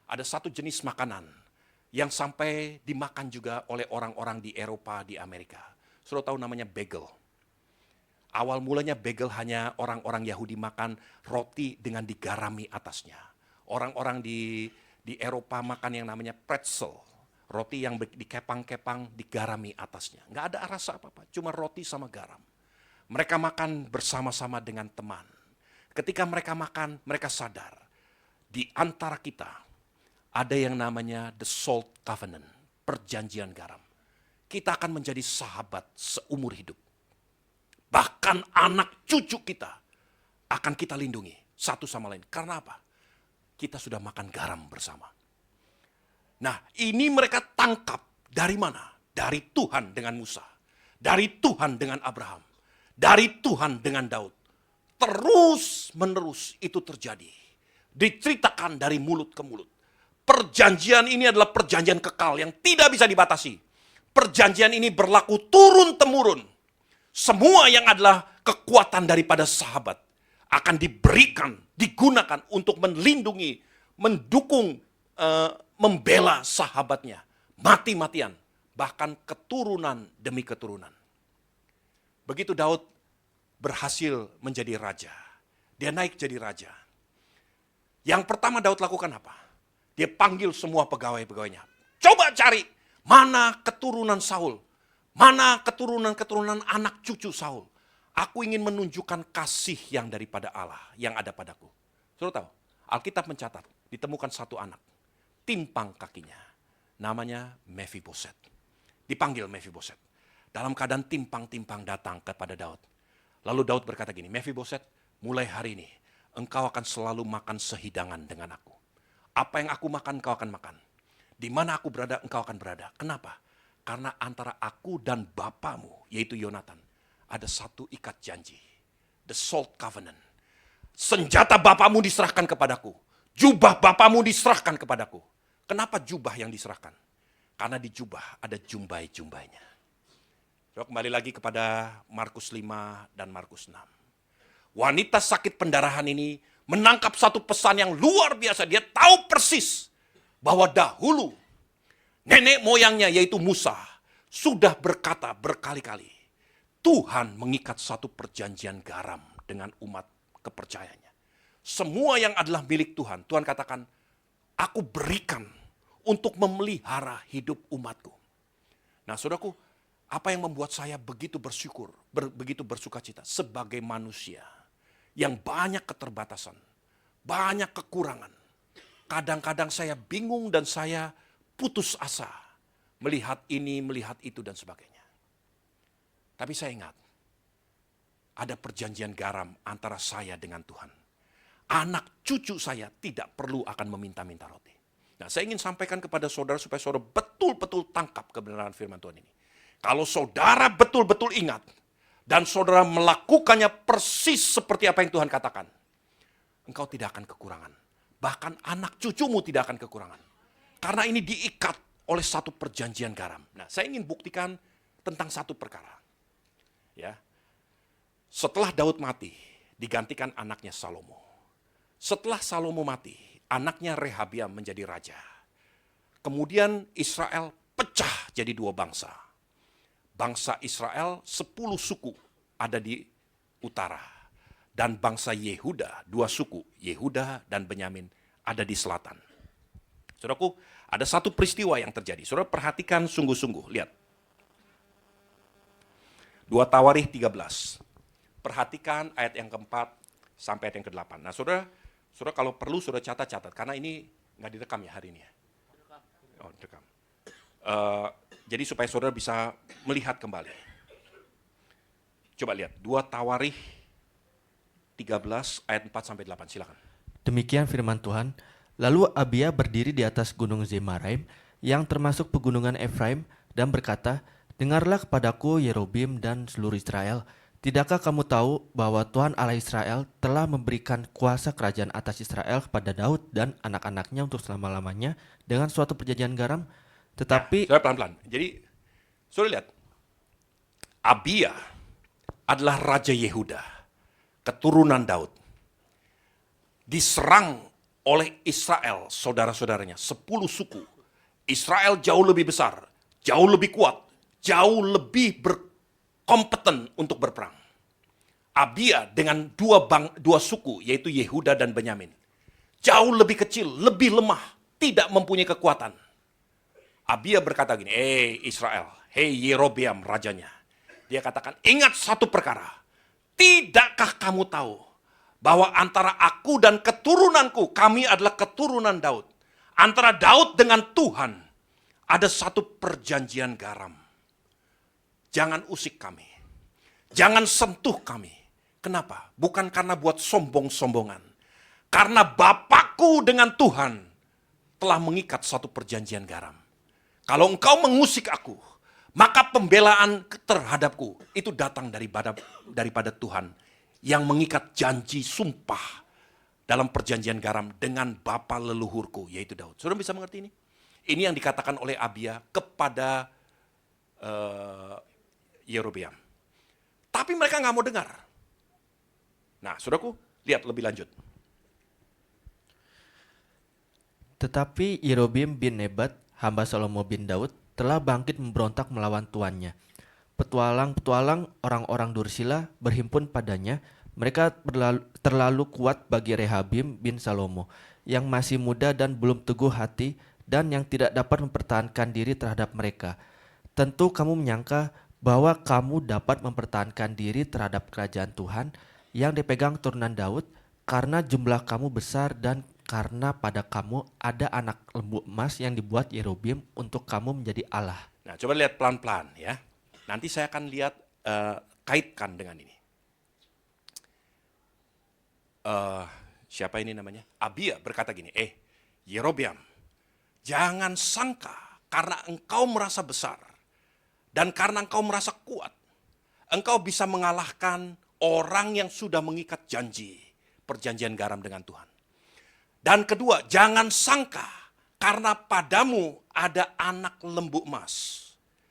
Ada satu jenis makanan yang sampai dimakan juga oleh orang-orang di Eropa, di Amerika. Sudah tahu namanya bagel. Awal mulanya bagel hanya orang-orang Yahudi makan roti dengan digarami atasnya. Orang-orang di Eropa makan yang namanya pretzel. Roti yang dikepang-kepang, digarami atasnya. Nggak ada rasa apa-apa, cuma roti sama garam. Mereka makan bersama-sama dengan teman. Ketika mereka makan, mereka sadar. Di antara kita, ada yang namanya the salt covenant, perjanjian garam. Kita akan menjadi sahabat seumur hidup. Bahkan anak cucu kita akan kita lindungi satu sama lain. Karena apa? Kita sudah makan garam bersama. Nah, ini mereka tangkap dari mana? Dari Tuhan dengan Musa. Dari Tuhan dengan Abraham. Dari Tuhan dengan Daud. Terus menerus itu terjadi. Diceritakan dari mulut ke mulut. Perjanjian ini adalah perjanjian kekal yang tidak bisa dibatasi. Perjanjian ini berlaku turun-temurun. Semua yang adalah kekuatan daripada sahabat akan diberikan, digunakan untuk melindungi, mendukung, membela sahabatnya. Mati-matian. Bahkan keturunan demi keturunan. Begitu Daud berhasil menjadi raja. Dia naik jadi raja. Yang pertama Daud lakukan apa? Dia panggil semua pegawai-pegawainya. Coba cari mana keturunan Saul. Mana keturunan-keturunan anak cucu Saul. Aku ingin menunjukkan kasih yang daripada Allah yang ada padaku. Saudara tahu, Alkitab mencatat, ditemukan satu anak. Timpang kakinya. Namanya Mephiboset. Dipanggil Mephiboset. Dalam keadaan timpang-timpang datang kepada Daud. Lalu Daud berkata gini, Mephiboset, mulai hari ini engkau akan selalu makan sehidangan dengan aku. Apa yang aku makan, engkau akan makan. Di mana aku berada, engkau akan berada. Kenapa? Karena antara aku dan bapamu, yaitu Yonatan, ada satu ikat janji. The salt covenant. Senjata bapamu diserahkan kepadaku. Jubah bapamu diserahkan kepadaku. Kenapa jubah yang diserahkan? Karena di jubah ada jumbai-jumbainya. So, kembali lagi kepada Markus 5 dan Markus 6. Wanita sakit pendarahan ini menangkap satu pesan yang luar biasa. Dia tahu persis bahwa dahulu nenek moyangnya yaitu Musa sudah berkata berkali-kali. Tuhan mengikat satu perjanjian garam dengan umat kepercayaannya. Semua yang adalah milik Tuhan, Tuhan katakan, aku berikan untuk memelihara hidup umatku. Nah saudaraku, apa yang membuat saya begitu bersyukur, begitu bersukacita sebagai manusia yang banyak keterbatasan, banyak kekurangan. Kadang-kadang saya bingung dan saya putus asa melihat ini, melihat itu dan sebagainya. Tapi saya ingat, ada perjanjian garam antara saya dengan Tuhan. Anak cucu saya tidak perlu akan meminta-minta roti. Nah, saya ingin sampaikan kepada saudara supaya saudara betul-betul tangkap kebenaran firman Tuhan ini. Kalau saudara betul-betul ingat dan saudara melakukannya persis seperti apa yang Tuhan katakan, engkau tidak akan kekurangan. Bahkan anak cucumu tidak akan kekurangan. Karena ini diikat oleh satu perjanjian garam. Nah, saya ingin buktikan tentang satu perkara. Ya. Setelah Daud mati, digantikan anaknya Salomo. Setelah Salomo mati, anaknya Rehabiam menjadi raja. Kemudian Israel pecah jadi dua bangsa. Bangsa Israel 10 suku ada di utara. Dan bangsa Yehuda, 2 suku, Yehuda dan Benyamin ada di selatan. Saudaraku, ada satu peristiwa yang terjadi. Saudara perhatikan sungguh-sungguh, lihat. 2 Tawarikh 13. Perhatikan ayat yang keempat sampai ayat yang ke-8. Nah, saudara kalau perlu saudara catat-catat, karena ini nggak direkam ya hari ini ya. Oh, direkam. Jadi supaya saudara bisa melihat kembali. Coba lihat, 2 Tawarikh 13 ayat 4 sampai 8, silakan. Demikian firman Tuhan. Lalu Abia berdiri di atas gunung Zemaraim yang termasuk pegunungan Efraim dan berkata, "Dengarlah kepadaku Yerobeam dan seluruh Israel. Tidakkah kamu tahu bahwa Tuhan Allah Israel telah memberikan kuasa kerajaan atas Israel kepada Daud dan anak-anaknya untuk selama-lamanya dengan suatu perjanjian garam? Tetapi..." Saudara pelan-pelan. Jadi, saudara lihat, Abia adalah Raja Yehuda, keturunan Daud. Diserang oleh Israel, saudara-saudaranya, 10 suku. Israel jauh lebih besar, jauh lebih kuat, jauh lebih berkompeten untuk berperang. Abia dengan dua suku, yaitu Yehuda dan Benyamin, jauh lebih kecil, lebih lemah, tidak mempunyai kekuatan. Abia berkata gini, Israel, Yerobeam rajanya. Dia katakan, ingat satu perkara, tidakkah kamu tahu bahwa antara aku dan keturunanku, kami adalah keturunan Daud. Antara Daud dengan Tuhan, ada satu perjanjian garam. Jangan usik kami. Jangan sentuh kami. Kenapa? Bukan karena buat sombong-sombongan. Karena Bapakku dengan Tuhan telah mengikat satu perjanjian garam. Kalau engkau mengusik aku, maka pembelaan terhadapku itu datang daripada Tuhan yang mengikat janji sumpah dalam perjanjian garam dengan bapa leluhurku, yaitu Daud. Saudara bisa mengerti ini? Ini yang dikatakan oleh Abia kepada Yerobeam. Tapi mereka nggak mau dengar. Nah, saudaraku, lihat lebih lanjut. Tetapi Yerobeam bin Nebat, hamba Salomo bin Daud, telah bangkit memberontak melawan tuannya. Petualang-petualang orang-orang Dursila berhimpun padanya. Mereka terlalu kuat bagi Rehabim bin Salomo, yang masih muda dan belum teguh hati, dan yang tidak dapat mempertahankan diri terhadap mereka. Tentu kamu menyangka bahwa kamu dapat mempertahankan diri terhadap kerajaan Tuhan yang dipegang turunan Daud, karena jumlah kamu besar dan karena pada kamu ada anak lembu emas yang dibuat Yerobeam untuk kamu menjadi Allah. Nah, coba lihat pelan-pelan ya. Nanti saya akan lihat kaitkan dengan ini. Siapa ini namanya? Abia berkata gini, Yerobeam, jangan sangka karena engkau merasa besar dan karena engkau merasa kuat, engkau bisa mengalahkan orang yang sudah mengikat janji, perjanjian garam dengan Tuhan. Dan kedua, jangan sangka karena padamu ada anak lembu emas,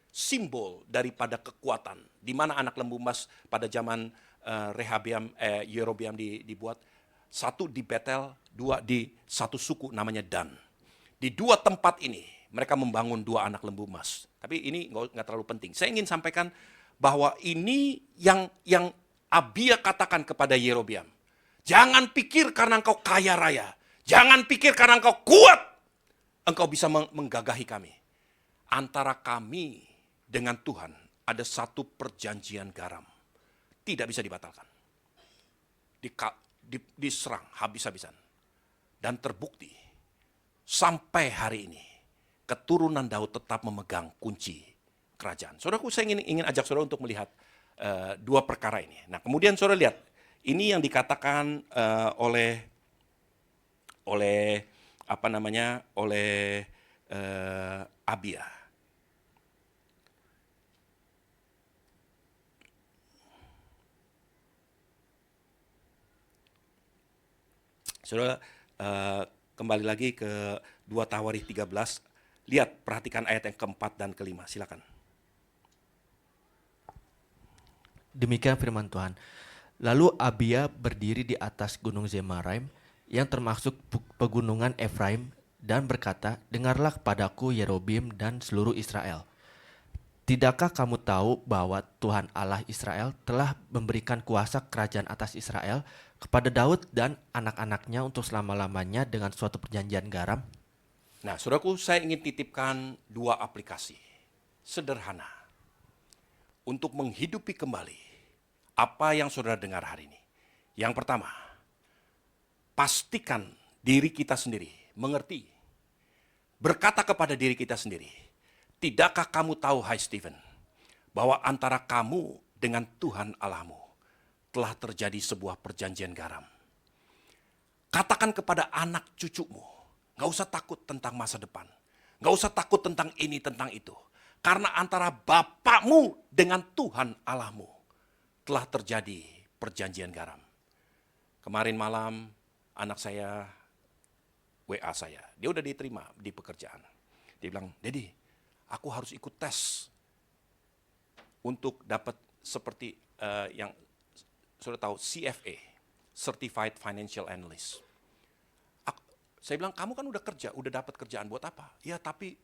simbol daripada kekuatan. Di mana anak lembu emas pada zaman Yerobeam dibuat? Satu di Betel, dua di satu suku namanya Dan. Di dua tempat ini mereka membangun dua anak lembu emas. Tapi ini nggak terlalu penting. Saya ingin sampaikan bahwa ini yang Abia katakan kepada Yerobeam. Jangan pikir karena engkau kaya raya. Jangan pikir karena engkau kuat, engkau bisa menggagahi kami. Antara kami dengan Tuhan ada satu perjanjian garam. Tidak bisa dibatalkan. Diserang habis-habisan. Dan terbukti sampai hari ini keturunan Daud tetap memegang kunci kerajaan. Saudaraku, saya ingin ajak saudara untuk melihat dua perkara ini. Nah, kemudian saudara lihat, ini yang dikatakan oleh Abia. Saudara, kembali lagi ke 2 Tawarikh 13. Lihat, perhatikan ayat yang keempat dan kelima. Silakan. Demikian firman Tuhan. Lalu Abia berdiri di atas gunung Zemaraim yang termasuk pegunungan Efraim dan berkata, "Dengarlah kepadaku Yerobeam dan seluruh Israel. Tidakkah kamu tahu bahwa Tuhan Allah Israel telah memberikan kuasa kerajaan atas Israel kepada Daud dan anak-anaknya untuk selama-lamanya dengan suatu perjanjian garam?" Nah, saudaraku, saya ingin titipkan 2 aplikasi sederhana untuk menghidupi kembali apa yang saudara dengar hari ini. Yang pertama, pastikan diri kita sendiri mengerti. Berkata kepada diri kita sendiri, tidakkah kamu tahu, hai Stephen, bahwa antara kamu dengan Tuhan Allahmu telah terjadi sebuah perjanjian garam. Katakan kepada anak cucumu, gak usah takut tentang masa depan. Gak usah takut tentang ini, tentang itu. Karena antara bapakmu dengan Tuhan Allahmu telah terjadi perjanjian garam. Kemarin malam anak saya WA saya, dia udah diterima di pekerjaan. Dia bilang, Daddy, aku harus ikut tes untuk dapat seperti yang sudah tahu CFA, Certified Financial Analyst. Saya bilang, kamu kan udah kerja, udah dapat kerjaan, buat apa? Ya tapi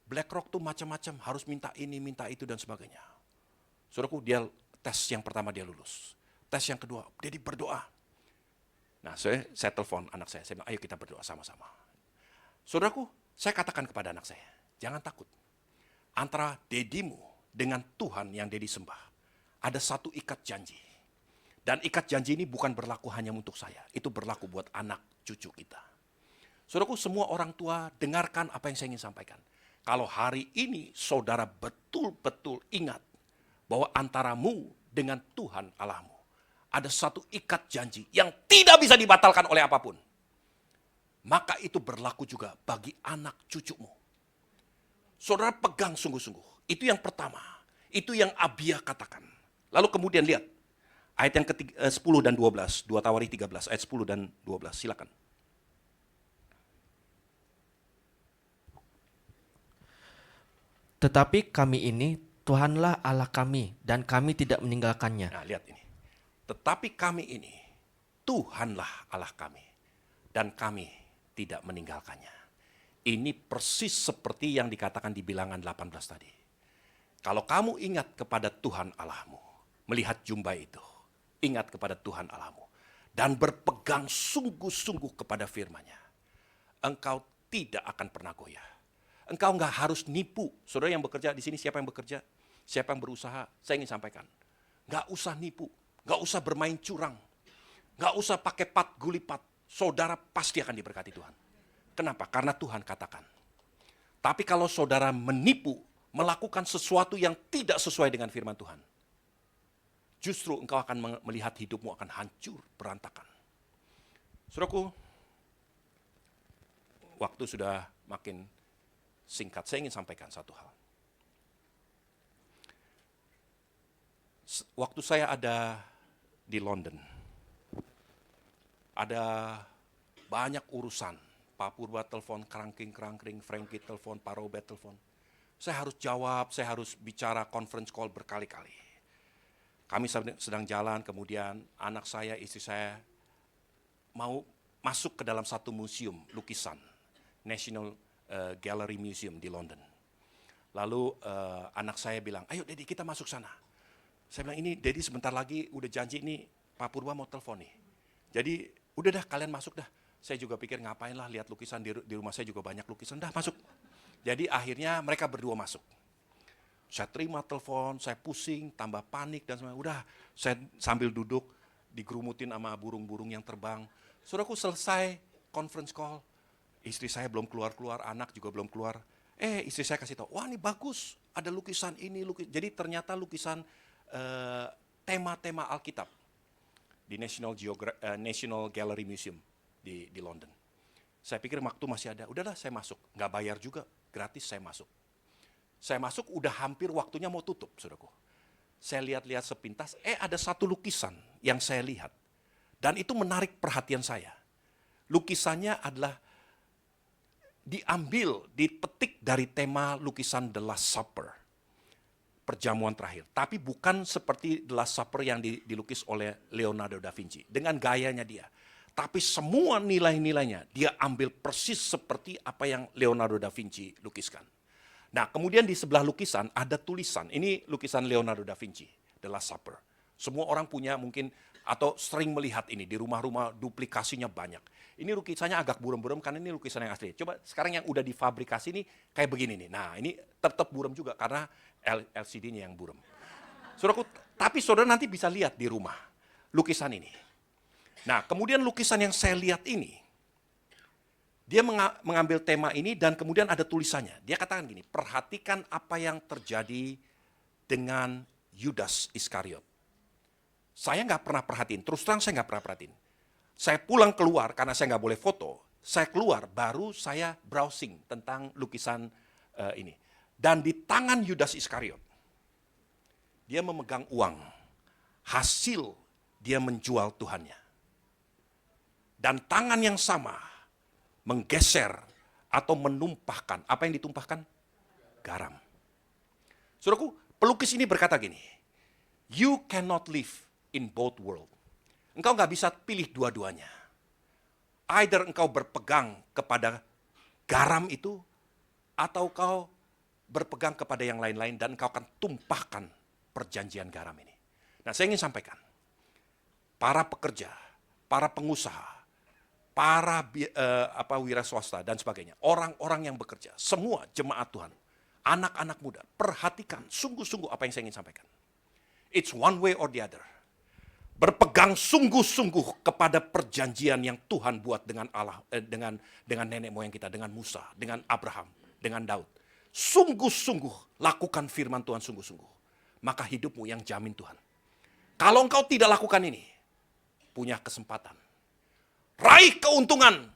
BlackRock tuh macam-macam, harus minta ini, minta itu, dan sebagainya. Saudaraku, dia tes yang pertama dia lulus. Tes yang kedua, dia berdoa. Nah, saya telepon anak saya bilang, ayo kita berdoa sama-sama. Saudaraku, saya katakan kepada anak saya, jangan takut. Antara dedimu dengan Tuhan yang dedi sembah, ada satu ikat janji. Dan ikat janji ini bukan berlaku hanya untuk saya, itu berlaku buat anak cucu kita. Saudaraku, semua orang tua dengarkan apa yang saya ingin sampaikan. Kalau hari ini saudara betul-betul ingat bahwa antaramu dengan Tuhan Allahmu ada satu ikat janji yang tidak bisa dibatalkan oleh apapun, maka itu berlaku juga bagi anak cucumu. Saudara pegang sungguh-sungguh. Itu yang pertama. Itu yang Abia katakan. Lalu kemudian lihat ayat yang ke-10 dan 12, 2 Tawarikh 13 ayat 10 dan 12. Silakan. Tetapi kami ini Tuhanlah Allah kami, dan kami tidak meninggalkannya. Nah, lihat ini. Tetapi kami ini Tuhanlah Allah kami, dan kami tidak meninggalkannya. Ini persis seperti yang dikatakan di Bilangan 18 tadi. Kalau kamu ingat kepada Tuhan Allahmu, melihat jumlah itu, ingat kepada Tuhan Allahmu, dan berpegang sungguh-sungguh kepada firman-Nya, engkau tidak akan pernah goyah. Engkau nggak harus nipu. Saudara yang bekerja di sini, siapa yang bekerja? Siapa yang berusaha? Saya ingin sampaikan, nggak usah nipu, nggak usah bermain curang, nggak usah pakai pat gulipat. Saudara pasti akan diberkati Tuhan. Kenapa? Karena Tuhan katakan. Tapi kalau saudara menipu, melakukan sesuatu yang tidak sesuai dengan firman Tuhan, justru engkau akan melihat hidupmu akan hancur, berantakan. Saudaraku, waktu sudah makin singkat, saya ingin sampaikan satu hal. Waktu saya ada di London, ada banyak urusan. Pak Purba telepon, kerangking-kerangking, Frankie telepon, Pak Robert telepon. Saya harus jawab, saya harus bicara conference call berkali-kali. Kami sedang jalan, kemudian anak saya, istri saya mau masuk ke dalam satu museum lukisan, National Gallery Museum di London. Lalu anak saya bilang, ayo Dedi kita masuk sana. Saya bilang, ini Dedi sebentar lagi udah janji ini Pak Purba mau telepon nih. Jadi udah dah kalian masuk dah. Saya juga pikir ngapain lah lihat lukisan, di rumah saya juga banyak lukisan, dah masuk. Jadi akhirnya mereka berdua masuk. Saya terima telepon, saya pusing, tambah panik dan semua. Udah, saya sambil duduk digerumutin sama burung-burung yang terbang. Saudaraku, selesai conference call, istri saya belum keluar-keluar, anak juga belum keluar. Istri saya kasih tahu, wah ini bagus, ada lukisan ini, jadi ternyata lukisan tema-tema Alkitab di National Gallery Museum di London. Saya pikir waktu masih ada, udahlah saya masuk, nggak bayar juga, gratis saya masuk. Saya masuk udah hampir waktunya mau tutup, saudaraku. Saya lihat-lihat sepintas, ada satu lukisan yang saya lihat. Dan itu menarik perhatian saya. Lukisannya adalah diambil, dipetik dari tema lukisan The Last Supper. Perjamuan terakhir. Tapi bukan seperti The Last Supper yang dilukis oleh Leonardo da Vinci. Dengan gayanya dia. Tapi semua nilai-nilainya dia ambil persis seperti apa yang Leonardo da Vinci lukiskan. Nah, kemudian di sebelah lukisan ada tulisan. Ini lukisan Leonardo da Vinci, The Last Supper. Semua orang punya mungkin atau sering melihat ini di rumah-rumah, duplikasinya banyak. Ini lukisannya agak buram-buram karena ini lukisan yang asli. Coba sekarang yang udah difabrikasi ini kayak begini nih. Nah, ini tetap buram juga karena LCD-nya yang buram. Saudaraku, tapi saudara nanti bisa lihat di rumah lukisan ini. Nah, kemudian lukisan yang saya lihat ini, dia mengambil tema ini dan kemudian ada tulisannya. Dia katakan gini, perhatikan apa yang terjadi dengan Yudas Iskariot. Saya nggak pernah perhatiin, terus terang saya nggak pernah perhatiin. Saya pulang keluar karena saya nggak boleh foto. Saya keluar, baru saya browsing tentang lukisan ini. Dan di tangan Yudas Iskariot, dia memegang uang. Hasil dia menjual Tuhannya. Dan tangan yang sama menggeser atau menumpahkan. Apa yang ditumpahkan? Garam. Saudaraku, pelukis ini berkata gini, you cannot live in both world. Engkau nggak bisa pilih dua-duanya. Either engkau berpegang kepada garam itu, atau kau berpegang kepada yang lain-lain dan engkau akan tumpahkan perjanjian garam ini. Nah, saya ingin sampaikan, para pekerja, para pengusaha, para wira swasta dan sebagainya, orang-orang yang bekerja, semua jemaat Tuhan, anak-anak muda, perhatikan sungguh-sungguh apa yang saya ingin sampaikan. It's one way or the other. Berpegang sungguh-sungguh kepada perjanjian yang Tuhan buat dengan Allah, dengan nenek moyang kita, dengan Musa, dengan Abraham, dengan Daud. Sungguh-sungguh lakukan firman Tuhan sungguh-sungguh. Maka hidupmu yang jamin Tuhan. Kalau engkau tidak lakukan ini, punya kesempatan. Raih keuntungan,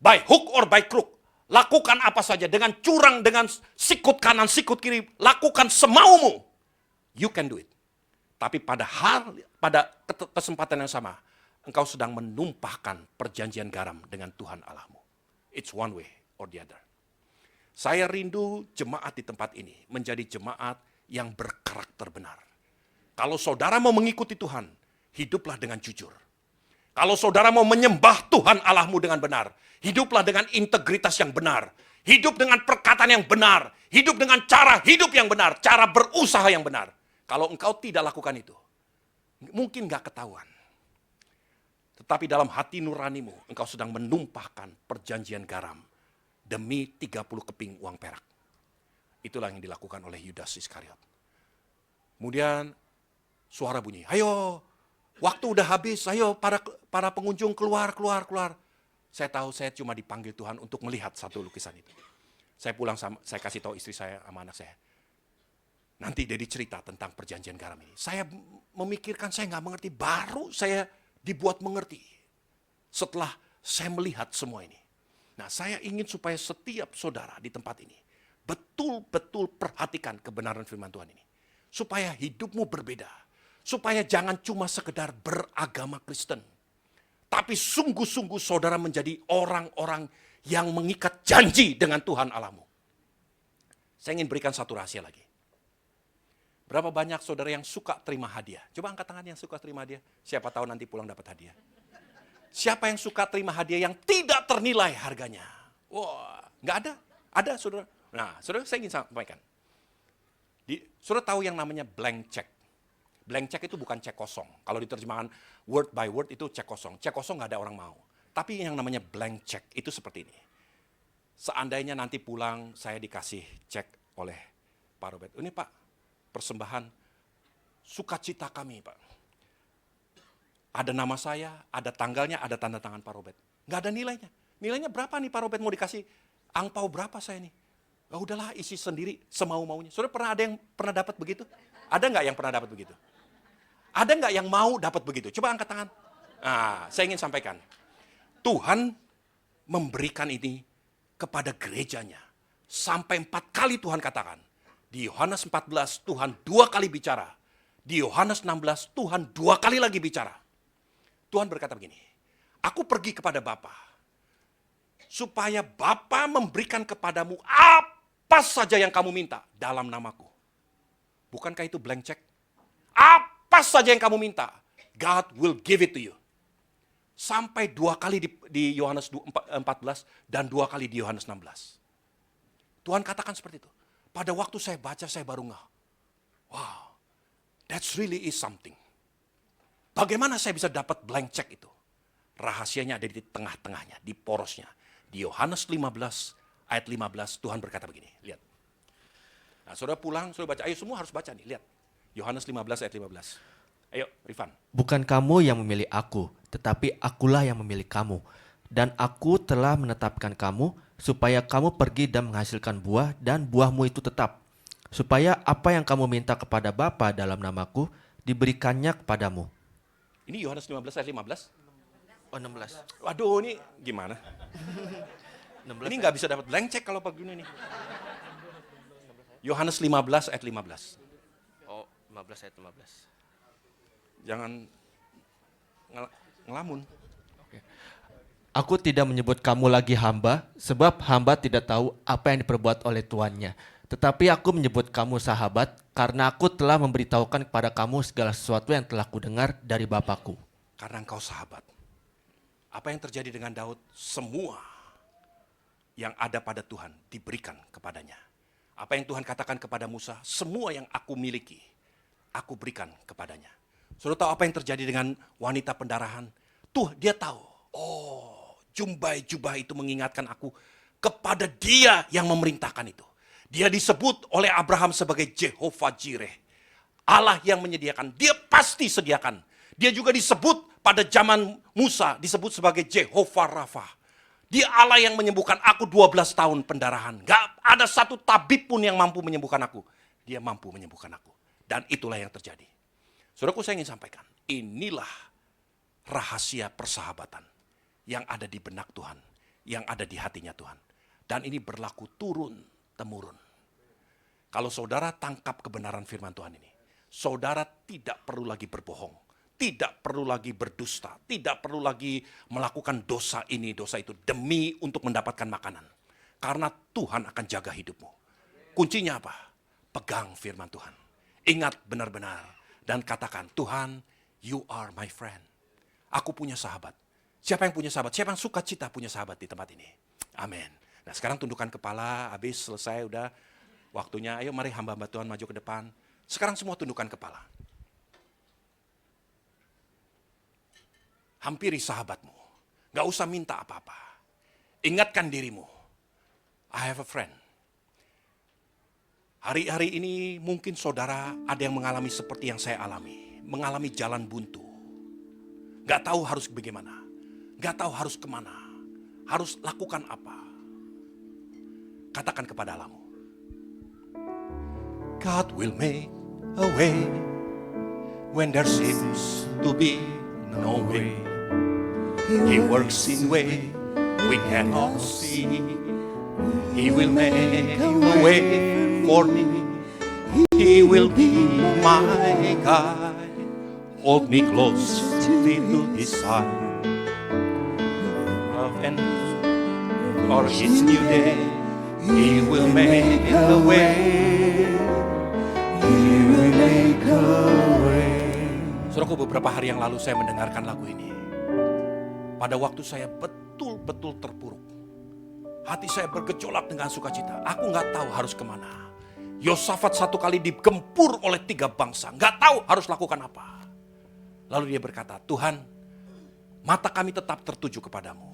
by hook or by crook. Lakukan apa saja, dengan curang, dengan sikut kanan, sikut kiri. Lakukan semaumu. You can do it. Tapi pada kesempatan yang sama, engkau sedang menumpahkan perjanjian garam dengan Tuhan Allahmu. It's one way or the other. Saya rindu jemaat di tempat ini menjadi jemaat yang berkarakter benar. Kalau saudara mau mengikuti Tuhan, hiduplah dengan jujur. Kalau saudara mau menyembah Tuhan Allahmu dengan benar, hiduplah dengan integritas yang benar. Hidup dengan perkataan yang benar. Hidup dengan cara hidup yang benar. Cara berusaha yang benar. Kalau engkau tidak lakukan itu, mungkin gak ketahuan. Tetapi dalam hati nuranimu, engkau sedang menumpahkan perjanjian garam demi 30 keping uang perak. Itulah yang dilakukan oleh Yudas Iskariot. Kemudian suara bunyi, ayo, waktu udah habis, ayo para pengunjung keluar. Saya tahu saya cuma dipanggil Tuhan untuk melihat satu lukisan itu. Saya pulang, saya kasih tahu istri saya sama anak saya. Nanti Dedi cerita tentang perjanjian garam ini. Saya memikirkan, saya nggak mengerti. Baru saya dibuat mengerti setelah saya melihat semua ini. Nah, saya ingin supaya setiap saudara di tempat ini betul-betul perhatikan kebenaran firman Tuhan ini. Supaya hidupmu berbeda. Supaya jangan cuma sekedar beragama Kristen. Tapi sungguh-sungguh saudara menjadi orang-orang yang mengikat janji dengan Tuhan Allahmu. Saya ingin berikan satu rahasia lagi. Berapa banyak saudara yang suka terima hadiah? Coba angkat tangan yang suka terima hadiah. Siapa tahu nanti pulang dapat hadiah. Siapa yang suka terima hadiah yang tidak ternilai harganya? Wah, nggak ada. Ada, saudara. Nah, saudara, saya ingin sampaikan. Saudara tahu yang namanya blank check. Blank check itu bukan cek kosong. Kalau diterjemahkan word by word itu cek kosong. Cek kosong nggak ada orang mau. Tapi yang namanya blank check itu seperti ini. Seandainya nanti pulang saya dikasih cek oleh Pak Robert. Ini Pak, persembahan sukacita kami, Pak. Ada nama saya, ada tanggalnya, ada tanda tangan Pak Robert. Nggak ada nilainya. Nilainya berapa nih Pak Robert mau dikasih? Angpau berapa saya nih? Oh, udahlah, isi sendiri semau-maunya. Saudara pernah ada yang pernah dapat begitu? Ada nggak yang pernah dapat begitu? Ada nggak yang mau dapat begitu? Coba angkat tangan. Nah, saya ingin sampaikan. Tuhan memberikan ini kepada gerejanya. Sampai 4 kali Tuhan katakan. Di Yohanes 14 Tuhan 2 kali bicara. Di Yohanes 16 Tuhan 2 kali lagi bicara. Tuhan berkata begini, aku pergi kepada Bapa supaya Bapa memberikan kepadamu apa saja yang kamu minta dalam namaku. Bukankah itu blank check? Apa saja yang kamu minta, God will give it to you. Sampai 2 kali di Yohanes 14 dan 2 kali di Yohanes 16. Tuhan katakan seperti itu. Pada waktu saya baca, saya baru ngeh. Wow, that's really is something. Bagaimana saya bisa dapat blank check itu? rahasianya ada di tengah-tengahnya, di porosnya. Di Yohanes 15 ayat 15 Tuhan berkata begini, lihat. Nah, saudara pulang, saudara baca, ayo semua harus baca nih, lihat. Yohanes 15 ayat 15. Ayo, Rifan. Bukan kamu yang memilih aku, tetapi akulah yang memilih kamu. Dan aku telah menetapkan kamu, supaya kamu pergi dan menghasilkan buah, dan buahmu itu tetap. Supaya apa yang kamu minta kepada Bapa dalam namaku, diberikannya kepadamu. Ini Yohanes 15 ayat 15. Oh, 16. Waduh, ini gimana? 16. Ini nggak bisa dapat blank check kalau begini nih. Yohanes 15 ayat 15. Oh, 15 ayat 15. Jangan ngelamun. Aku tidak menyebut kamu lagi hamba, sebab hamba tidak tahu apa yang diperbuat oleh tuannya. Tetapi aku menyebut kamu sahabat, karena aku telah memberitahukan kepada kamu segala sesuatu yang telah kudengar dari Bapakku. Karena engkau sahabat. Apa yang terjadi dengan Daud? Semua yang ada pada Tuhan diberikan kepadanya. Apa yang Tuhan katakan kepada Musa? Semua yang aku miliki, aku berikan kepadanya. Saudara tahu apa yang terjadi dengan wanita pendarahan? Tuh, dia tahu. Oh, jubah itu mengingatkan aku kepada dia yang memerintahkan itu. Dia disebut oleh Abraham sebagai Jehovah Jireh. Allah yang menyediakan, dia pasti sediakan. Dia juga disebut pada zaman Musa, disebut sebagai Jehovah Rafa. Dia Allah yang menyembuhkan aku 12 tahun pendarahan. Gak ada satu tabib pun yang mampu menyembuhkan aku. Dia mampu menyembuhkan aku. Dan itulah yang terjadi. Saudaraku, saya ingin sampaikan, inilah rahasia persahabatan yang ada di benak Tuhan, yang ada di hatinya Tuhan. Dan ini berlaku turun-temurun. Kalau saudara tangkap kebenaran firman Tuhan ini, saudara tidak perlu lagi berbohong. Tidak perlu lagi berdusta, tidak perlu lagi melakukan dosa ini, dosa itu demi untuk mendapatkan makanan. Karena Tuhan akan jaga hidupmu. Kuncinya apa? Pegang firman Tuhan. Ingat benar-benar dan katakan, Tuhan, you are my friend. Aku punya sahabat. Siapa yang punya sahabat? Siapa yang suka cita punya sahabat di tempat ini? Amin. Nah, sekarang tundukkan kepala, habis selesai udah waktunya. Ayo mari hamba-hamba Tuhan maju ke depan. Sekarang semua tundukkan kepala. Hampiri sahabatmu. Gak usah minta apa-apa. Ingatkan dirimu. I have a friend. Hari-hari ini mungkin saudara ada yang mengalami seperti yang saya alami. Mengalami jalan buntu. Gak tahu harus bagaimana. Gak tahu harus kemana. Harus lakukan apa. Katakan kepada Allahmu. God will make a way when there seems to be no way. He works in way we cannot see. He will make a way for me. He will be my guide. Hold me close to his side. Love and for his new day. He will make a way. He will make a way. Saudaraku, beberapa hari yang lalu saya mendengarkan lagu ini. Pada waktu saya betul-betul terpuruk. Hati saya bergejolak dengan sukacita. Aku gak tahu harus kemana. Yosafat satu kali digempur oleh 3 bangsa. Gak tahu harus lakukan apa. Lalu dia berkata, Tuhan, mata kami tetap tertuju kepadamu.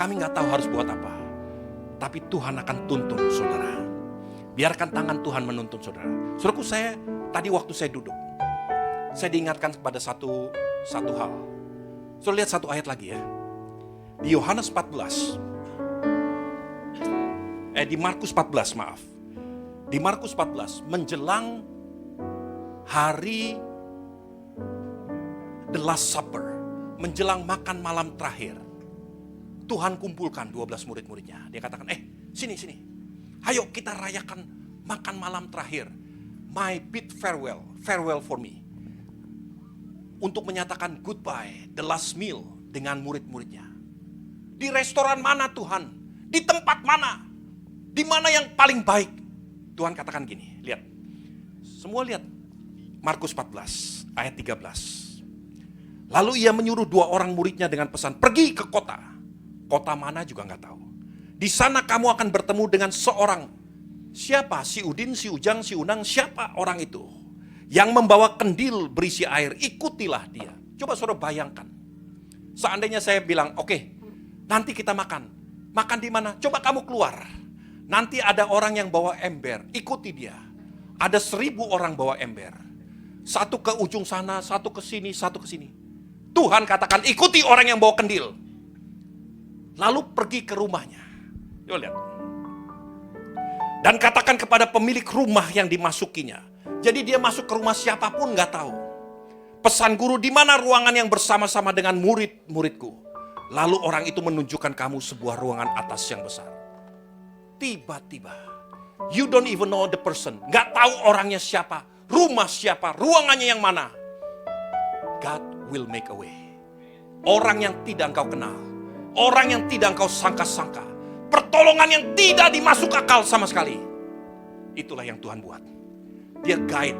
Kami gak tahu harus buat apa. Tapi Tuhan akan tuntun saudara. Biarkan tangan Tuhan menuntun saudara. Saudaraku, saya tadi waktu saya duduk, saya diingatkan kepada satu hal. Saudara lihat satu ayat lagi ya. Di Yohanes 14. Di Markus 14, maaf. Di Markus 14, menjelang hari The Last Supper, menjelang makan malam terakhir, Tuhan kumpulkan 12 murid-muridnya. Dia katakan, sini. Ayo kita rayakan makan malam terakhir. My bid farewell for me. Untuk menyatakan goodbye, the last meal dengan murid-muridnya. Di restoran mana Tuhan? Di tempat mana? Di mana yang paling baik? Tuhan katakan gini, lihat. Semua lihat. Markus 14 ayat 13. Lalu ia menyuruh 2 orang muridnya dengan pesan, pergi ke kota. Kota mana juga gak tahu. Di sana kamu akan bertemu dengan seorang. Siapa? Si Udin, si Ujang, si Unang. Siapa orang itu? Yang membawa kendil berisi air. Ikutilah dia. Coba saudara bayangkan. Seandainya saya bilang, oke, nanti kita makan. Makan di mana? Coba kamu keluar. Nanti ada orang yang bawa ember, ikuti dia. Ada 1000 orang bawa ember. Satu ke ujung sana, satu ke sini, satu ke sini. Tuhan katakan, ikuti orang yang bawa kendil. Lalu pergi ke rumahnya. Yuk lihat. Dan katakan kepada pemilik rumah yang dimasukinya. Jadi dia masuk ke rumah siapapun gak tahu. Pesan guru, di mana ruangan yang bersama-sama dengan murid-muridku. Lalu orang itu menunjukkan kamu sebuah ruangan atas yang besar. Tiba-tiba, you don't even know the person. Gak tahu orangnya siapa, rumah siapa, ruangannya yang mana. God will make a way. Orang yang tidak engkau kenal, orang yang tidak engkau sangka-sangka, pertolongan yang tidak dimasuk akal sama sekali. Itulah yang Tuhan buat. Dia guide,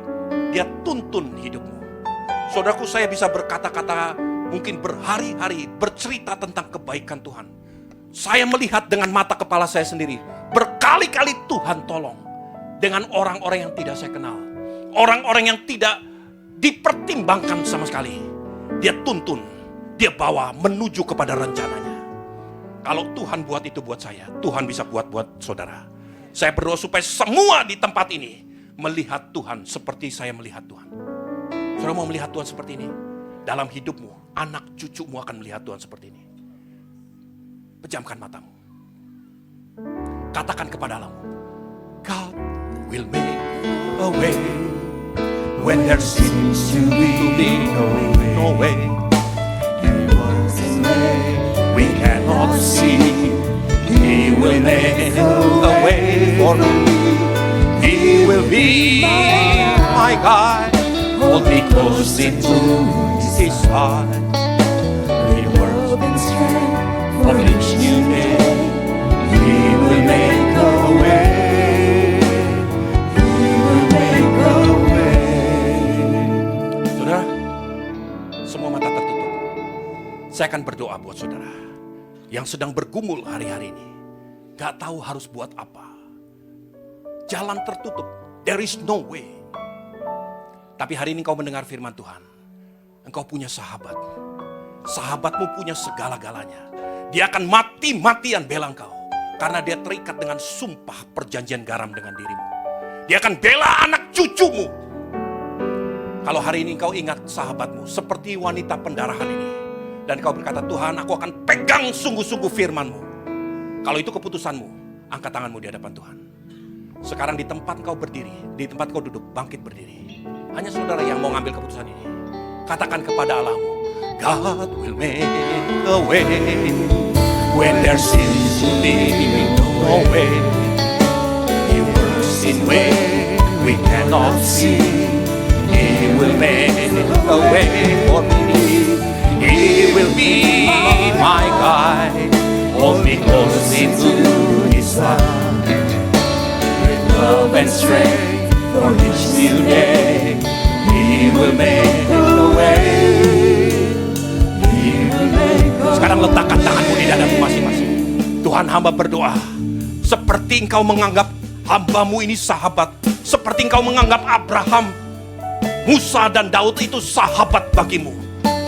dia tuntun hidupmu. Saudaraku, saya bisa berkata-kata mungkin berhari-hari bercerita tentang kebaikan Tuhan. Saya melihat dengan mata kepala saya sendiri. Berkali-kali Tuhan tolong. Dengan orang-orang yang tidak saya kenal. Orang-orang yang tidak dipertimbangkan sama sekali. Dia tuntun, dia bawa menuju kepada rencananya. Kalau Tuhan buat itu buat saya, Tuhan bisa buat saudara. Saya berdoa supaya semua di tempat ini melihat Tuhan seperti saya melihat Tuhan. Saudara mau melihat Tuhan seperti ini? Dalam hidupmu, anak cucumu akan melihat Tuhan seperti ini. Pejamkan matamu. Katakan kepada Allahmu, God will make a way when there seems to be no way. We cannot see. He will make a way for me. He will be my guide. Hold me close into His heart. He works for each new day. He will make a way. He will make a way. Saudara, semua mata tertutup. Saya akan berdoa buat saudara yang sedang bergumul hari-hari ini. Gak tahu harus buat apa. Jalan tertutup. There is no way. Tapi hari ini kau mendengar firman Tuhan. Engkau punya sahabat. Sahabatmu punya segala-galanya. Dia akan mati-matian bela engkau. Karena dia terikat dengan sumpah perjanjian garam dengan dirimu. Dia akan bela anak cucumu. Kalau hari ini engkau ingat sahabatmu seperti wanita pendarahan ini. Dan kau berkata, Tuhan, aku akan pegang sungguh-sungguh firman-Mu. Kalau itu keputusanmu, angkat tanganmu di hadapan Tuhan. Sekarang di tempat kau berdiri, di tempat kau duduk, bangkit berdiri. Hanya saudara yang mau ngambil keputusan ini. Katakan kepada Allahmu, God will make a way when there seems to be no way. He works in way we cannot see. He will make a way for me. He will be my guide. Hold me close into His heart. With love and strength for each new day. He will make a way. He will make a way. Sekarang letakkan tanganmu di dadamu masing-masing. Tuhan, hamba berdoa. Seperti Engkau menganggap hambamu ini sahabat. Seperti Engkau menganggap Abraham, Musa dan Daud itu sahabat bagimu.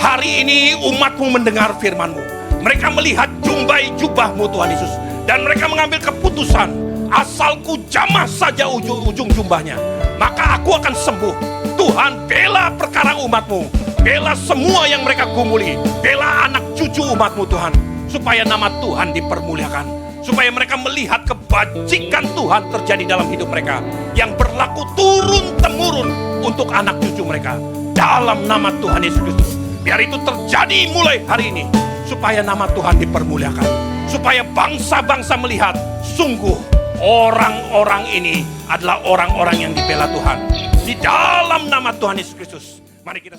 Hari ini umatmu mendengar firman-Mu. Mereka melihat jumbai jubah-Mu Tuhan Yesus. Dan mereka mengambil keputusan. Asalku jamah saja ujung jubahnya, maka aku akan sembuh. Tuhan, bela perkara umat-Mu. Bela semua yang mereka gumuli. Bela anak cucu umat-Mu Tuhan. Supaya nama Tuhan dipermuliakan. Supaya mereka melihat kebajikan Tuhan terjadi dalam hidup mereka. Yang berlaku turun-temurun untuk anak cucu mereka. Dalam nama Tuhan Yesus Kristus. Biar itu terjadi mulai hari ini. Supaya nama Tuhan dipermuliakan. Supaya bangsa-bangsa melihat sungguh orang-orang ini adalah orang-orang yang dibela Tuhan. Di dalam nama Tuhan Yesus Kristus. Mari kita